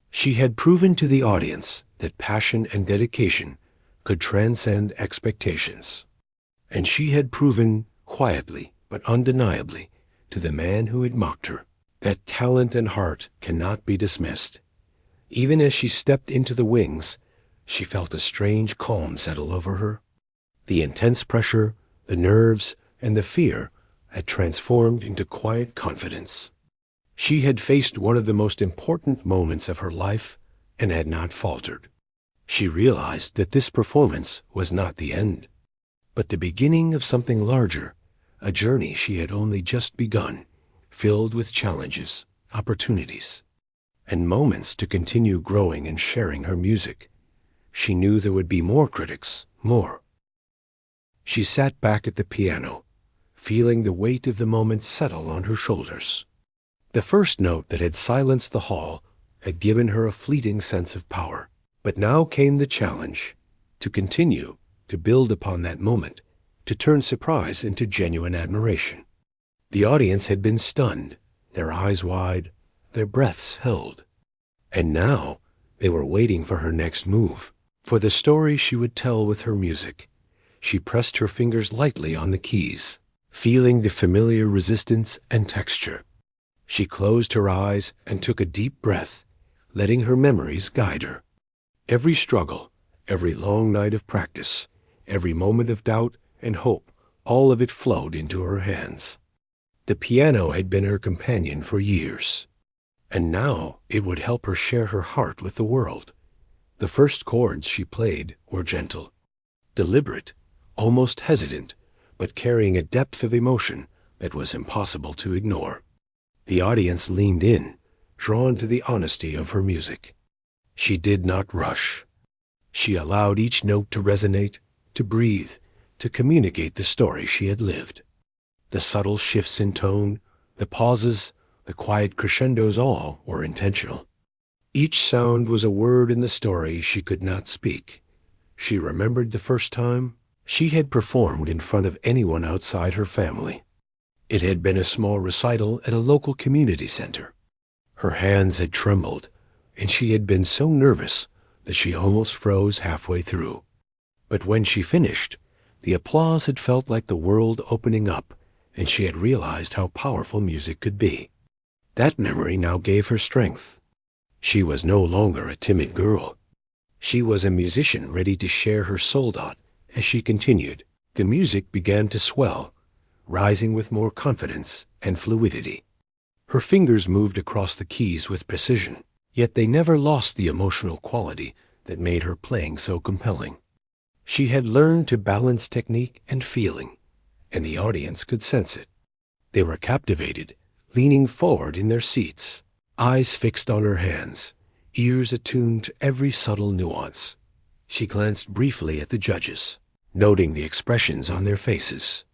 S1: She had proven to the audience that passion and dedication could transcend expectations. And she had proven, quietly but undeniably, to the man who had mocked her, that talent and heart cannot be dismissed. Even as she stepped into the wings, she felt a strange calm settle over her. The intense pressure, the nerves, and the fear had transformed into quiet confidence. She had faced one of the most important moments of her life and had not faltered. She realized that this performance was not the end, but the beginning of something larger, a journey she had only just begun, filled with challenges, opportunities, and moments to continue growing and sharing her music. She knew there would be more critics, more. She sat back at the piano, feeling the weight of the moment settle on her shoulders. The first note that had silenced the hall had given her a fleeting sense of power. But now came the challenge, to continue, to build upon that moment, to turn surprise into genuine admiration. The audience had been stunned, their eyes wide, their breaths held. And now they were waiting for her next move, for the story she would tell with her music. She pressed her fingers lightly on the keys, feeling the familiar resistance and texture. She closed her eyes and took a deep breath, letting her memories guide her. Every struggle, every long night of practice, every moment of doubt and hope, all of it flowed into her hands. The piano had been her companion for years, and now it would help her share her heart with the world. The first chords she played were gentle, deliberate, almost hesitant, but carrying a depth of emotion that was impossible to ignore. The audience leaned in, drawn to the honesty of her music. She did not rush. She allowed each note to resonate, to breathe, to communicate the story she had lived. The subtle shifts in tone, the pauses, the quiet crescendos, all were intentional. Each sound was a word in the story she could not speak. She remembered the first time she had performed in front of anyone outside her family. It had been a small recital at a local community center. Her hands had trembled, and she had been so nervous that she almost froze halfway through. But when she finished, the applause had felt like the world opening up, and she had realized how powerful music could be. That memory now gave her strength. She was no longer a timid girl. She was a musician ready to share her soul. As she continued, the music began to swell, rising with more confidence and fluidity. Her fingers moved across the keys with precision, yet they never lost the emotional quality that made her playing so compelling. She had learned to balance technique and feeling, and the audience could sense it. They were captivated, leaning forward in their seats, eyes fixed on her hands, ears attuned to every subtle nuance. She glanced briefly at the judges, noting the expressions on their faces.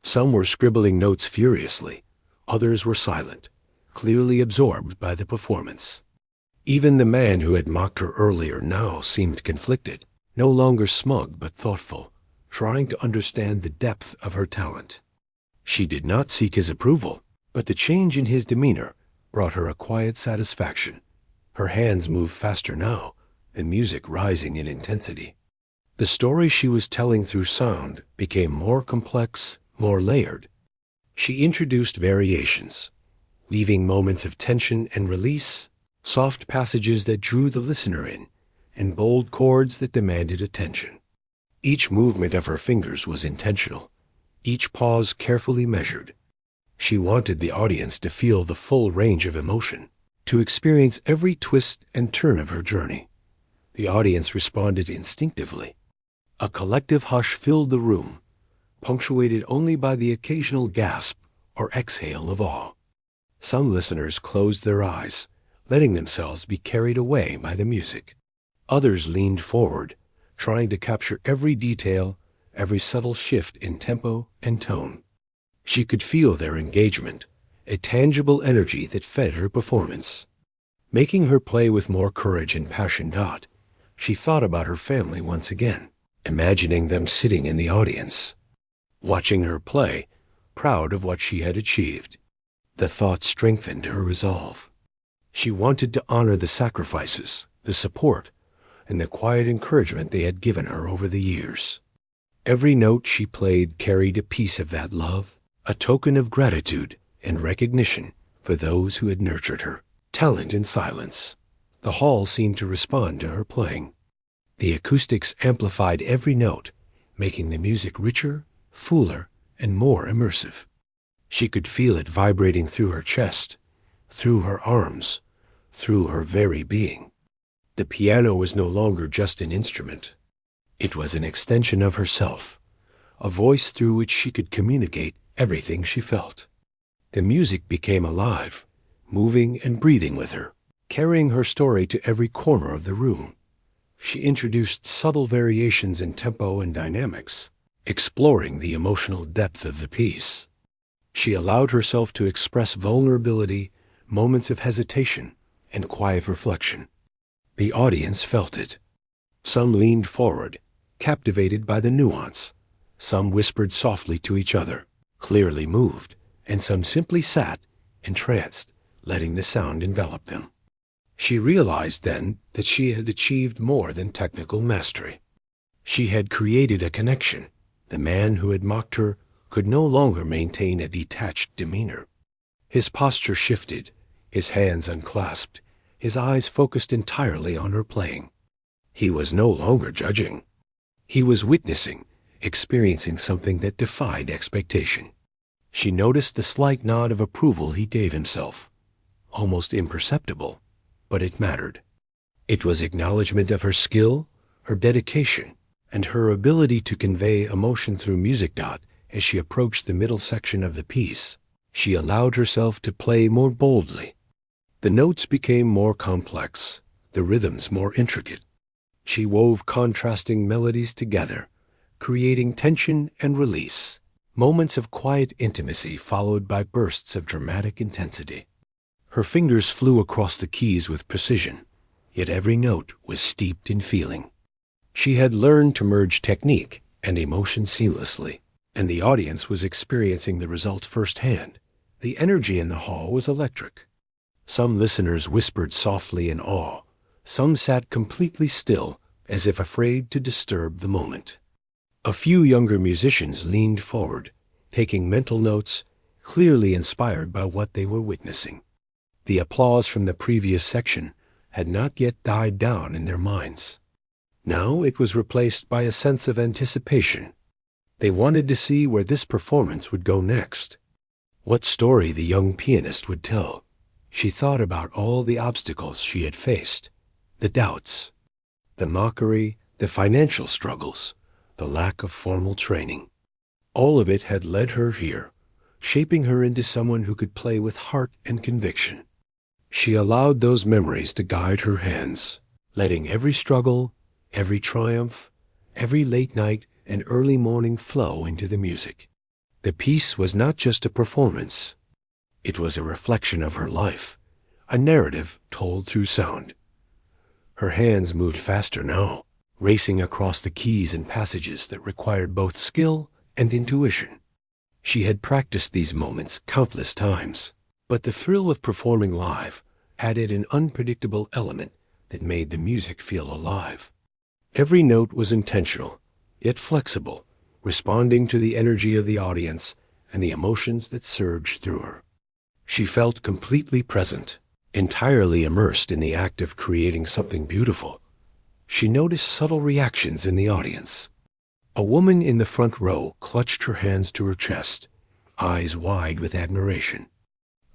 S1: Some were scribbling notes furiously, others were silent, clearly absorbed by the performance. Even the man who had mocked her earlier now seemed conflicted, no longer smug but thoughtful, trying to understand the depth of her talent. She did not seek his approval, but the change in his demeanor brought her a quiet satisfaction. Her hands moved faster now, the music rising in intensity. The story she was telling through sound became more complex, more layered. She introduced variations, weaving moments of tension and release, soft passages that drew the listener in, and bold chords that demanded attention. Each movement of her fingers was intentional, each pause carefully measured. She wanted the audience to feel the full range of emotion, to experience every twist and turn of her journey. The audience responded instinctively. A collective hush filled the room, punctuated only by the occasional gasp or exhale of awe. Some listeners closed their eyes, letting themselves be carried away by the music. Others leaned forward, trying to capture every detail, every subtle shift in tempo and tone. She could feel their engagement, a tangible energy that fed her performance. Making her play with more courage and passion. She thought about her family once again, imagining them sitting in the audience, watching her play, proud of what she had achieved. The thought strengthened her resolve. She wanted to honor the sacrifices, the support, and the quiet encouragement they had given her over the years. Every note she played carried a piece of that love, a token of gratitude and recognition for those who had nurtured her. Talent in silence. The hall seemed to respond to her playing. The acoustics amplified every note, making the music richer, fuller, and more immersive. She could feel it vibrating through her chest, through her arms, through her very being. The piano was no longer just an instrument. It was an extension of herself, a voice through which she could communicate everything she felt. The music became alive, moving and breathing with her, carrying her story to every corner of the room. She introduced subtle variations in tempo and dynamics, exploring the emotional depth of the piece. She allowed herself to express vulnerability, moments of hesitation, and quiet reflection. The audience felt it. Some leaned forward, captivated by the nuance. Some whispered softly to each other, clearly moved, and some simply sat, entranced, letting the sound envelop them. She realized then that she had achieved more than technical mastery. She had created a connection. The man who had mocked her could no longer maintain a detached demeanor. His posture shifted, his hands unclasped, his eyes focused entirely on her playing. He was no longer judging. He was witnessing, experiencing something that defied expectation. She noticed the slight nod of approval he gave himself. Almost imperceptible, but it mattered. It was acknowledgement of her skill, her dedication, and her ability to convey emotion through music. As she approached the middle section of the piece, she allowed herself to play more boldly. The notes became more complex, the rhythms more intricate. She wove contrasting melodies together, creating tension and release, moments of quiet intimacy followed by bursts of dramatic intensity. Her fingers flew across the keys with precision, yet every note was steeped in feeling. She had learned to merge technique and emotion seamlessly, and the audience was experiencing the result firsthand. The energy in the hall was electric. Some listeners whispered softly in awe. Some sat completely still, as if afraid to disturb the moment. A few younger musicians leaned forward, taking mental notes, clearly inspired by what they were witnessing. The applause from the previous section had not yet died down in their minds. Now it was replaced by a sense of anticipation. They wanted to see where this performance would go next, what story the young pianist would tell. She thought about all the obstacles she had faced, the doubts, the mockery, the financial struggles, the lack of formal training. All of it had led her here, shaping her into someone who could play with heart and conviction. She allowed those memories to guide her hands, letting every struggle, every triumph, every late night and early morning flow into the music. The piece was not just a performance. It was a reflection of her life, a narrative told through sound. Her hands moved faster now, racing across the keys and passages that required both skill and intuition. She had practiced these moments countless times, but the thrill of performing live added an unpredictable element that made the music feel alive. Every note was intentional, yet flexible, responding to the energy of the audience and the emotions that surged through her. She felt completely present, entirely immersed in the act of creating something beautiful. She noticed subtle reactions in the audience. A woman in the front row clutched her hands to her chest, eyes wide with admiration.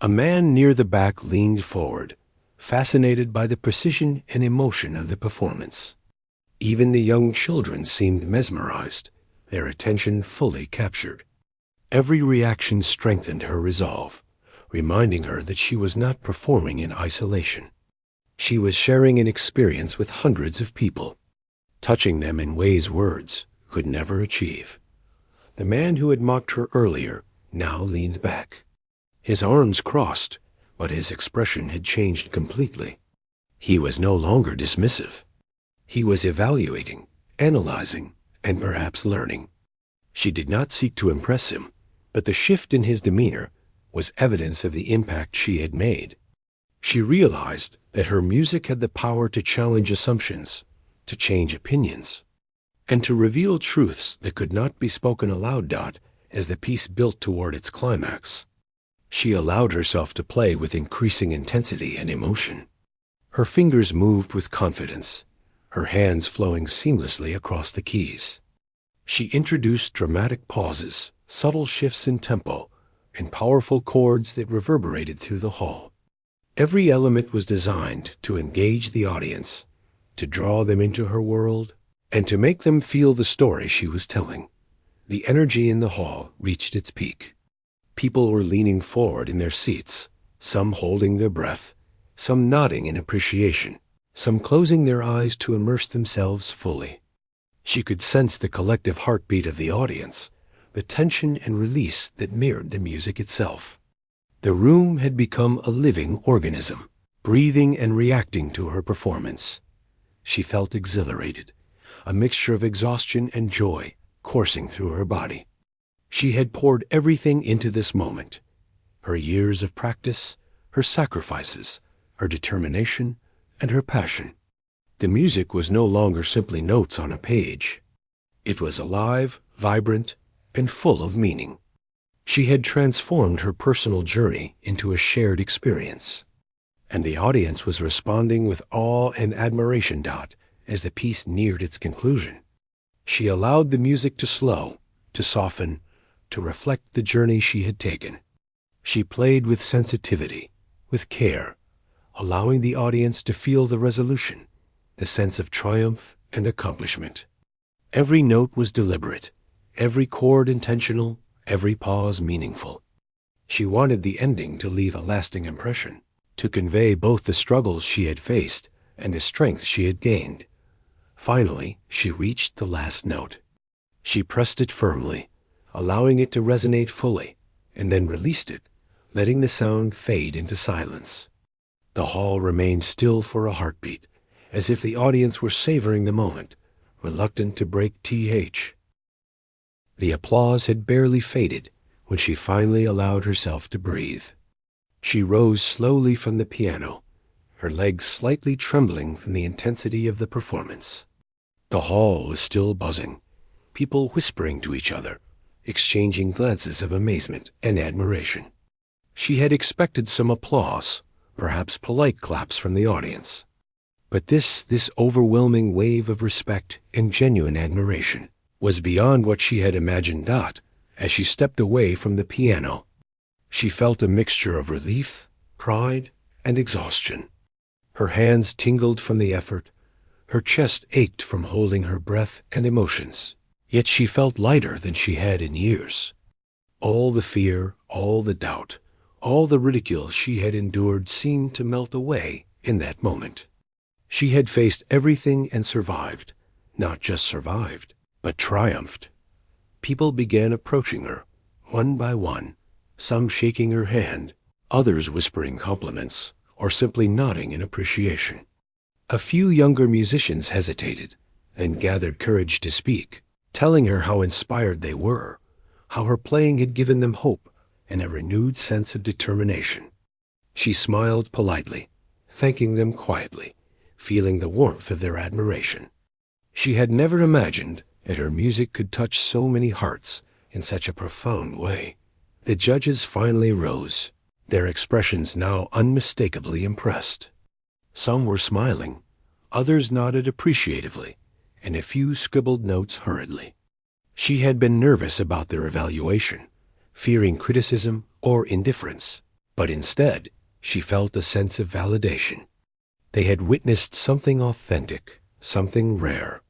S1: A man near the back leaned forward, fascinated by the precision and emotion of the performance. Even the young children seemed mesmerized, their attention fully captured. Every reaction strengthened her resolve, reminding her that she was not performing in isolation. She was sharing an experience with hundreds of people, touching them in ways words could never achieve. The man who had mocked her earlier now leaned back. His arms crossed, but his expression had changed completely. He was no longer dismissive. He was evaluating, analyzing, and perhaps learning. She did not seek to impress him, but the shift in his demeanor was evidence of the impact she had made. She realized that her music had the power to challenge assumptions, to change opinions, and to reveal truths that could not be spoken aloud. As the piece built toward its climax, she allowed herself to play with increasing intensity and emotion. Her fingers moved with confidence, her hands flowing seamlessly across the keys. She introduced dramatic pauses, subtle shifts in tempo, and powerful chords that reverberated through the hall. Every element was designed to engage the audience, to draw them into her world, and to make them feel the story she was telling. The energy in the hall reached its peak. People were leaning forward in their seats, some holding their breath, some nodding in appreciation, some closing their eyes to immerse themselves fully. She could sense the collective heartbeat of the audience, the tension and release that mirrored the music itself. The room had become a living organism, breathing and reacting to her performance. She felt exhilarated, a mixture of exhaustion and joy coursing through her body. She had poured everything into this moment: her years of practice, her sacrifices, her determination, and her passion. The music was no longer simply notes on a page. It was alive, vibrant, and full of meaning. She had transformed her personal journey into a shared experience, and the audience was responding with awe and admiration. As the piece neared its conclusion, she allowed the music to slow, to soften, to reflect the journey she had taken. She played with sensitivity, with care, allowing the audience to feel the resolution, the sense of triumph and accomplishment. Every note was deliberate, every chord intentional, every pause meaningful. She wanted the ending to leave a lasting impression, to convey both the struggles she had faced and the strength she had gained. Finally, she reached the last note. She pressed it firmly, allowing it to resonate fully, and then released it, letting the sound fade into silence. The hall remained still for a heartbeat, as if the audience were savoring the moment, reluctant to break th. The applause had barely faded when she finally allowed herself to breathe. She rose slowly from the piano, her legs slightly trembling from the intensity of the performance. The hall was still buzzing, people whispering to each other, exchanging glances of amazement and admiration. She had expected some applause, perhaps polite claps from the audience. But this overwhelming wave of respect and genuine admiration was beyond what she had imagined. As she stepped away from the piano, she felt a mixture of relief, pride, and exhaustion. Her hands tingled from the effort, her chest ached from holding her breath and emotions. Yet she felt lighter than she had in years. All the fear, all the doubt, all the ridicule she had endured seemed to melt away in that moment. She had faced everything and survived, not just survived, but triumphed. People began approaching her, one by one, some shaking her hand, others whispering compliments, or simply nodding in appreciation. A few younger musicians hesitated, then gathered courage to speak, telling her how inspired they were, how her playing had given them hope and a renewed sense of determination. She smiled politely, thanking them quietly, feeling the warmth of their admiration. She had never imagined that her music could touch so many hearts in such a profound way. The judges finally rose, their expressions now unmistakably impressed. Some were smiling, others nodded appreciatively, and a few scribbled notes hurriedly. She had been nervous about their evaluation, fearing criticism or indifference, but instead she felt a sense of validation. They had witnessed something authentic, something rare.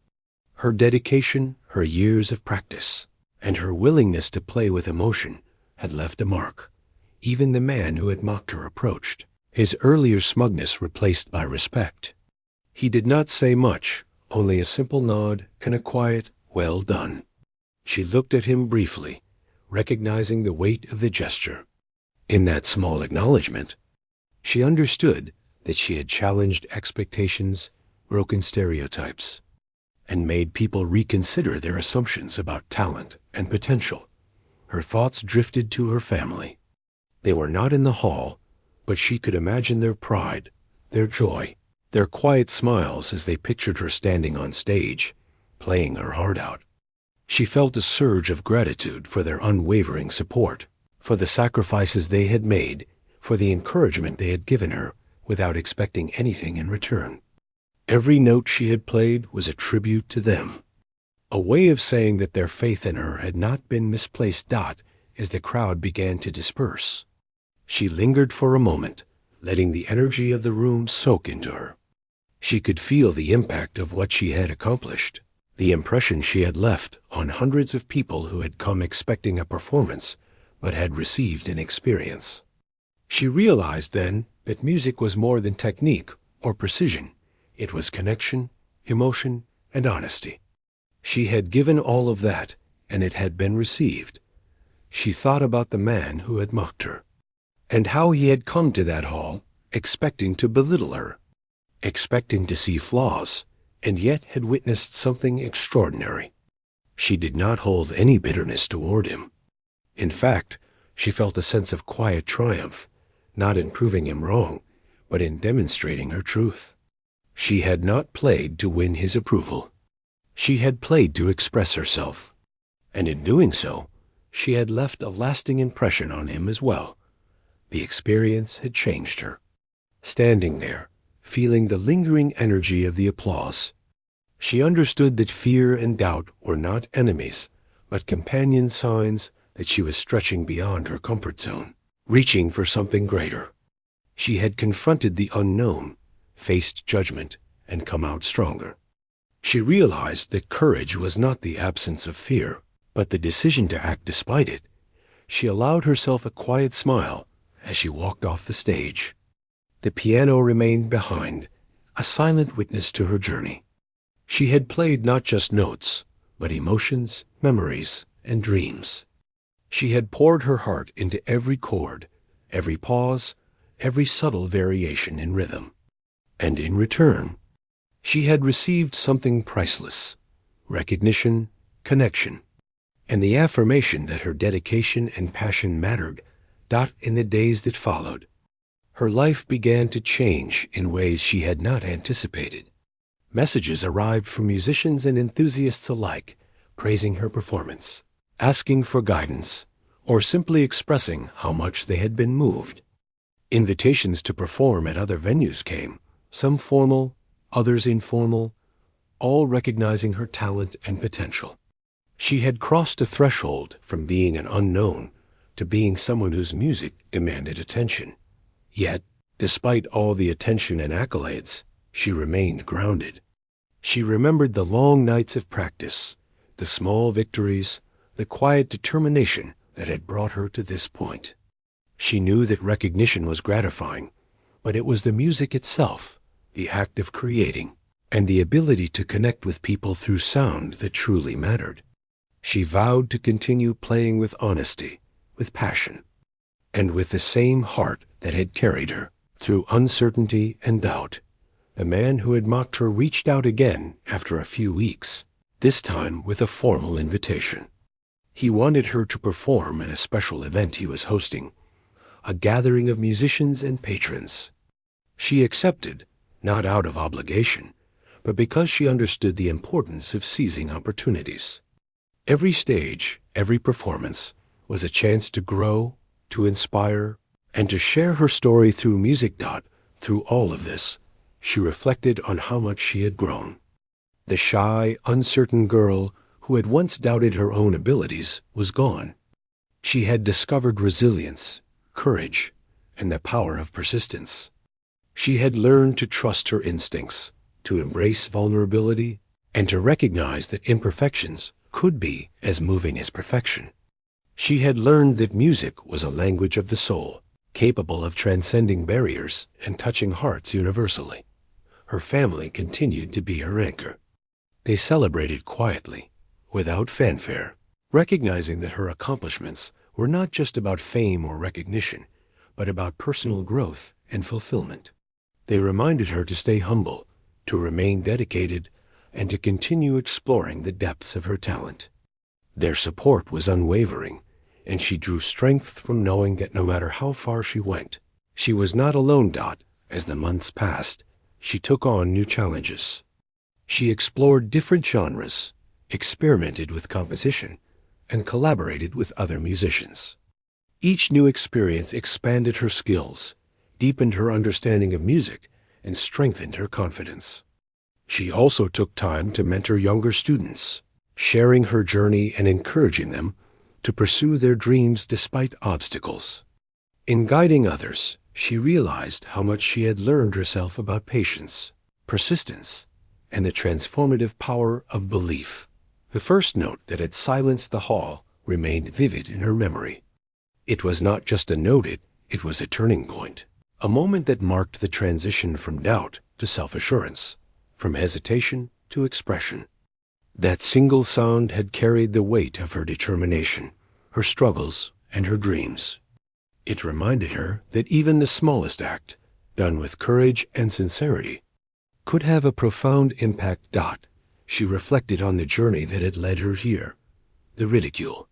S1: Her dedication, her years of practice, and her willingness to play with emotion had left a mark. Even the man who had mocked her approached, his earlier smugness replaced by respect. He did not say much, only a simple nod and a quiet, Well done. She looked at him briefly, recognizing the weight of the gesture. In that small acknowledgement, she understood that she had challenged expectations, broken stereotypes, and made people reconsider their assumptions about talent and potential. Her thoughts drifted to her family. They were not in the hall, but she could imagine their pride, their joy, their quiet smiles as they pictured her standing on stage, playing her heart out. She felt a surge of gratitude for their unwavering support, for the sacrifices they had made, for the encouragement they had given her without expecting anything in return. Every note she had played was a tribute to them, a way of saying that their faith in her had not been misplaced. As the crowd began to disperse, she lingered for a moment, letting the energy of the room soak into her. She could feel the impact of what she had accomplished, the impression she had left on hundreds of people who had come expecting a performance but had received an experience. She realized then that music was more than technique or precision. It was connection, emotion, and honesty. She had given all of that, and it had been received. She thought about the man who had mocked her, and how he had come to that hall expecting to belittle her, expecting to see flaws, and yet had witnessed something extraordinary. She did not hold any bitterness toward him. In fact, she felt a sense of quiet triumph, not in proving him wrong, but in demonstrating her truth. She had not played to win his approval. She had played to express herself, and in doing so, she had left a lasting impression on him as well. The experience had changed her. Standing there, feeling the lingering energy of the applause, she understood that fear and doubt were not enemies, but companion signs that she was stretching beyond her comfort zone, reaching for something greater. She had confronted the unknown, faced judgment, and come out stronger. She realized that courage was not the absence of fear, but the decision to act despite it. She allowed herself a quiet smile as she walked off the stage. The piano remained behind, a silent witness to her journey. She had played not just notes, but emotions, memories, and dreams. She had poured her heart into every chord, every pause, every subtle variation in rhythm. And in return, she had received something priceless: recognition, connection, and the affirmation that her dedication and passion mattered. In the days that followed, her life began to change in ways she had not anticipated. Messages arrived from musicians and enthusiasts alike, praising her performance, asking for guidance, or simply expressing how much they had been moved. Invitations to perform at other venues came, some formal, others informal, all recognizing her talent and potential. She had crossed a threshold from being an unknown to being someone whose music demanded attention. Yet, despite all the attention and accolades, she remained grounded. She remembered the long nights of practice, the small victories, the quiet determination that had brought her to this point. She knew that recognition was gratifying, but it was the music itself, the act of creating, and the ability to connect with people through sound that truly mattered. She vowed to continue playing with honesty, with passion, and with the same heart that had carried her through uncertainty and doubt. The man who had mocked her reached out again after a few weeks, this time with a formal invitation. He wanted her to perform at a special event he was hosting, a gathering of musicians and patrons. She accepted, not out of obligation, but because she understood the importance of seizing opportunities. Every stage, every performance, was a chance to grow, to inspire, and to share her story through music. Through all of this, she reflected on how much she had grown. The shy, uncertain girl who had once doubted her own abilities was gone. She had discovered resilience, courage, and the power of persistence. She had learned to trust her instincts, to embrace vulnerability, and to recognize that imperfections could be as moving as perfection. She had learned that music was a language of the soul, capable of transcending barriers and touching hearts universally. Her family continued to be her anchor. They celebrated quietly, without fanfare, recognizing that her accomplishments were not just about fame or recognition, but about personal growth and fulfillment. They reminded her to stay humble, to remain dedicated, and to continue exploring the depths of her talent. Their support was unwavering, and she drew strength from knowing that no matter how far she went, she was not alone. As the months passed, she took on new challenges. She explored different genres, experimented with composition, and collaborated with other musicians. Each new experience expanded her skills, deepened her understanding of music, and strengthened her confidence. She also took time to mentor younger students, sharing her journey and encouraging them to pursue their dreams despite obstacles. In guiding others, she realized how much she had learned herself about patience, persistence, and the transformative power of belief. The first note that had silenced the hall remained vivid in her memory. It was not just a note, it was a turning point, a moment that marked the transition from doubt to self-assurance, from hesitation to expression. That single sound had carried the weight of her determination, her struggles, and her dreams. It reminded her that even the smallest act, done with courage and sincerity, could have a profound impact. She reflected on the journey that had led her here, the ridicule,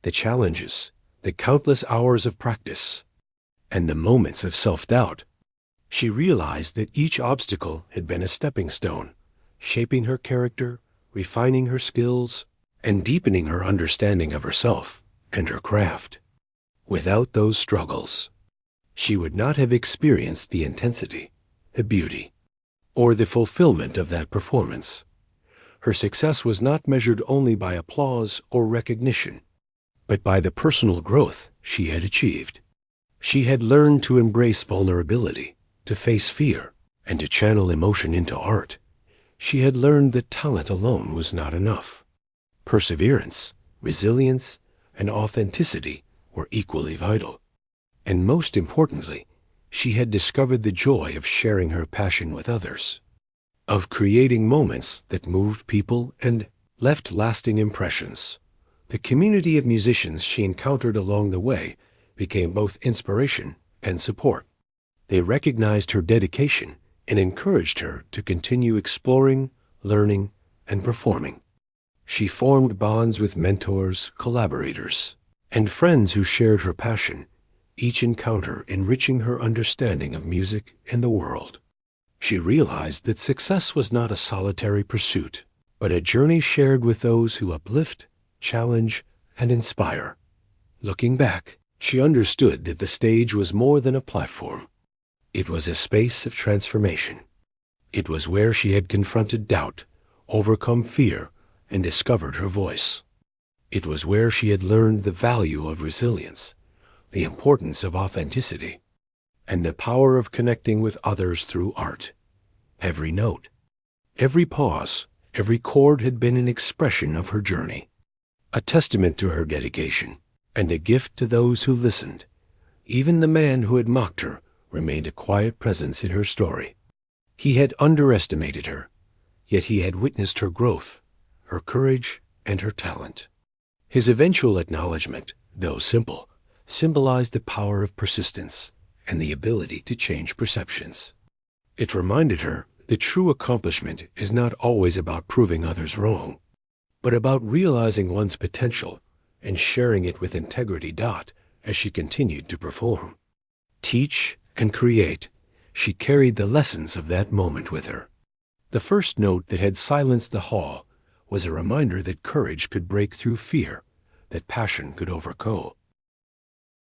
S1: the challenges, the countless hours of practice, and the moments of self-doubt. She realized that each obstacle had been a stepping stone, shaping her character, refining her skills, and deepening her understanding of herself and her craft. Without those struggles, she would not have experienced the intensity, the beauty, or the fulfillment of that performance. Her success was not measured only by applause or recognition, but by the personal growth she had achieved. She had learned to embrace vulnerability, to face fear, and to channel emotion into art. She had learned that talent alone was not enough. Perseverance, resilience, and authenticity were equally vital. And most importantly, she had discovered the joy of sharing her passion with others, of creating moments that moved people and left lasting impressions. The community of musicians she encountered along the way became both inspiration and support. They recognized her dedication and encouraged her to continue exploring, learning, and performing. She formed bonds with mentors, collaborators, and friends who shared her passion, each encounter enriching her understanding of music and the world. She realized that success was not a solitary pursuit, but a journey shared with those who uplift, challenge, and inspire. Looking back, she understood that the stage was more than a platform. It was a space of transformation. It was where she had confronted doubt, overcome fear, and discovered her voice. It was where she had learned the value of resilience, the importance of authenticity, and the power of connecting with others through art. Every note, every pause, every chord had been an expression of her journey, a testament to her dedication, and a gift to those who listened. Even the man who had mocked her remained a quiet presence in her story. He had underestimated her, yet he had witnessed her growth, her courage, and her talent. His eventual acknowledgement, though simple, symbolized the power of persistence and the ability to change perceptions. It reminded her that true accomplishment is not always about proving others wrong, but about realizing one's potential and sharing it with integrity. As she continued to perform, teach, and create, she carried the lessons of that moment with her. The first note that had silenced the hall was a reminder that courage could break through fear, that passion could overcome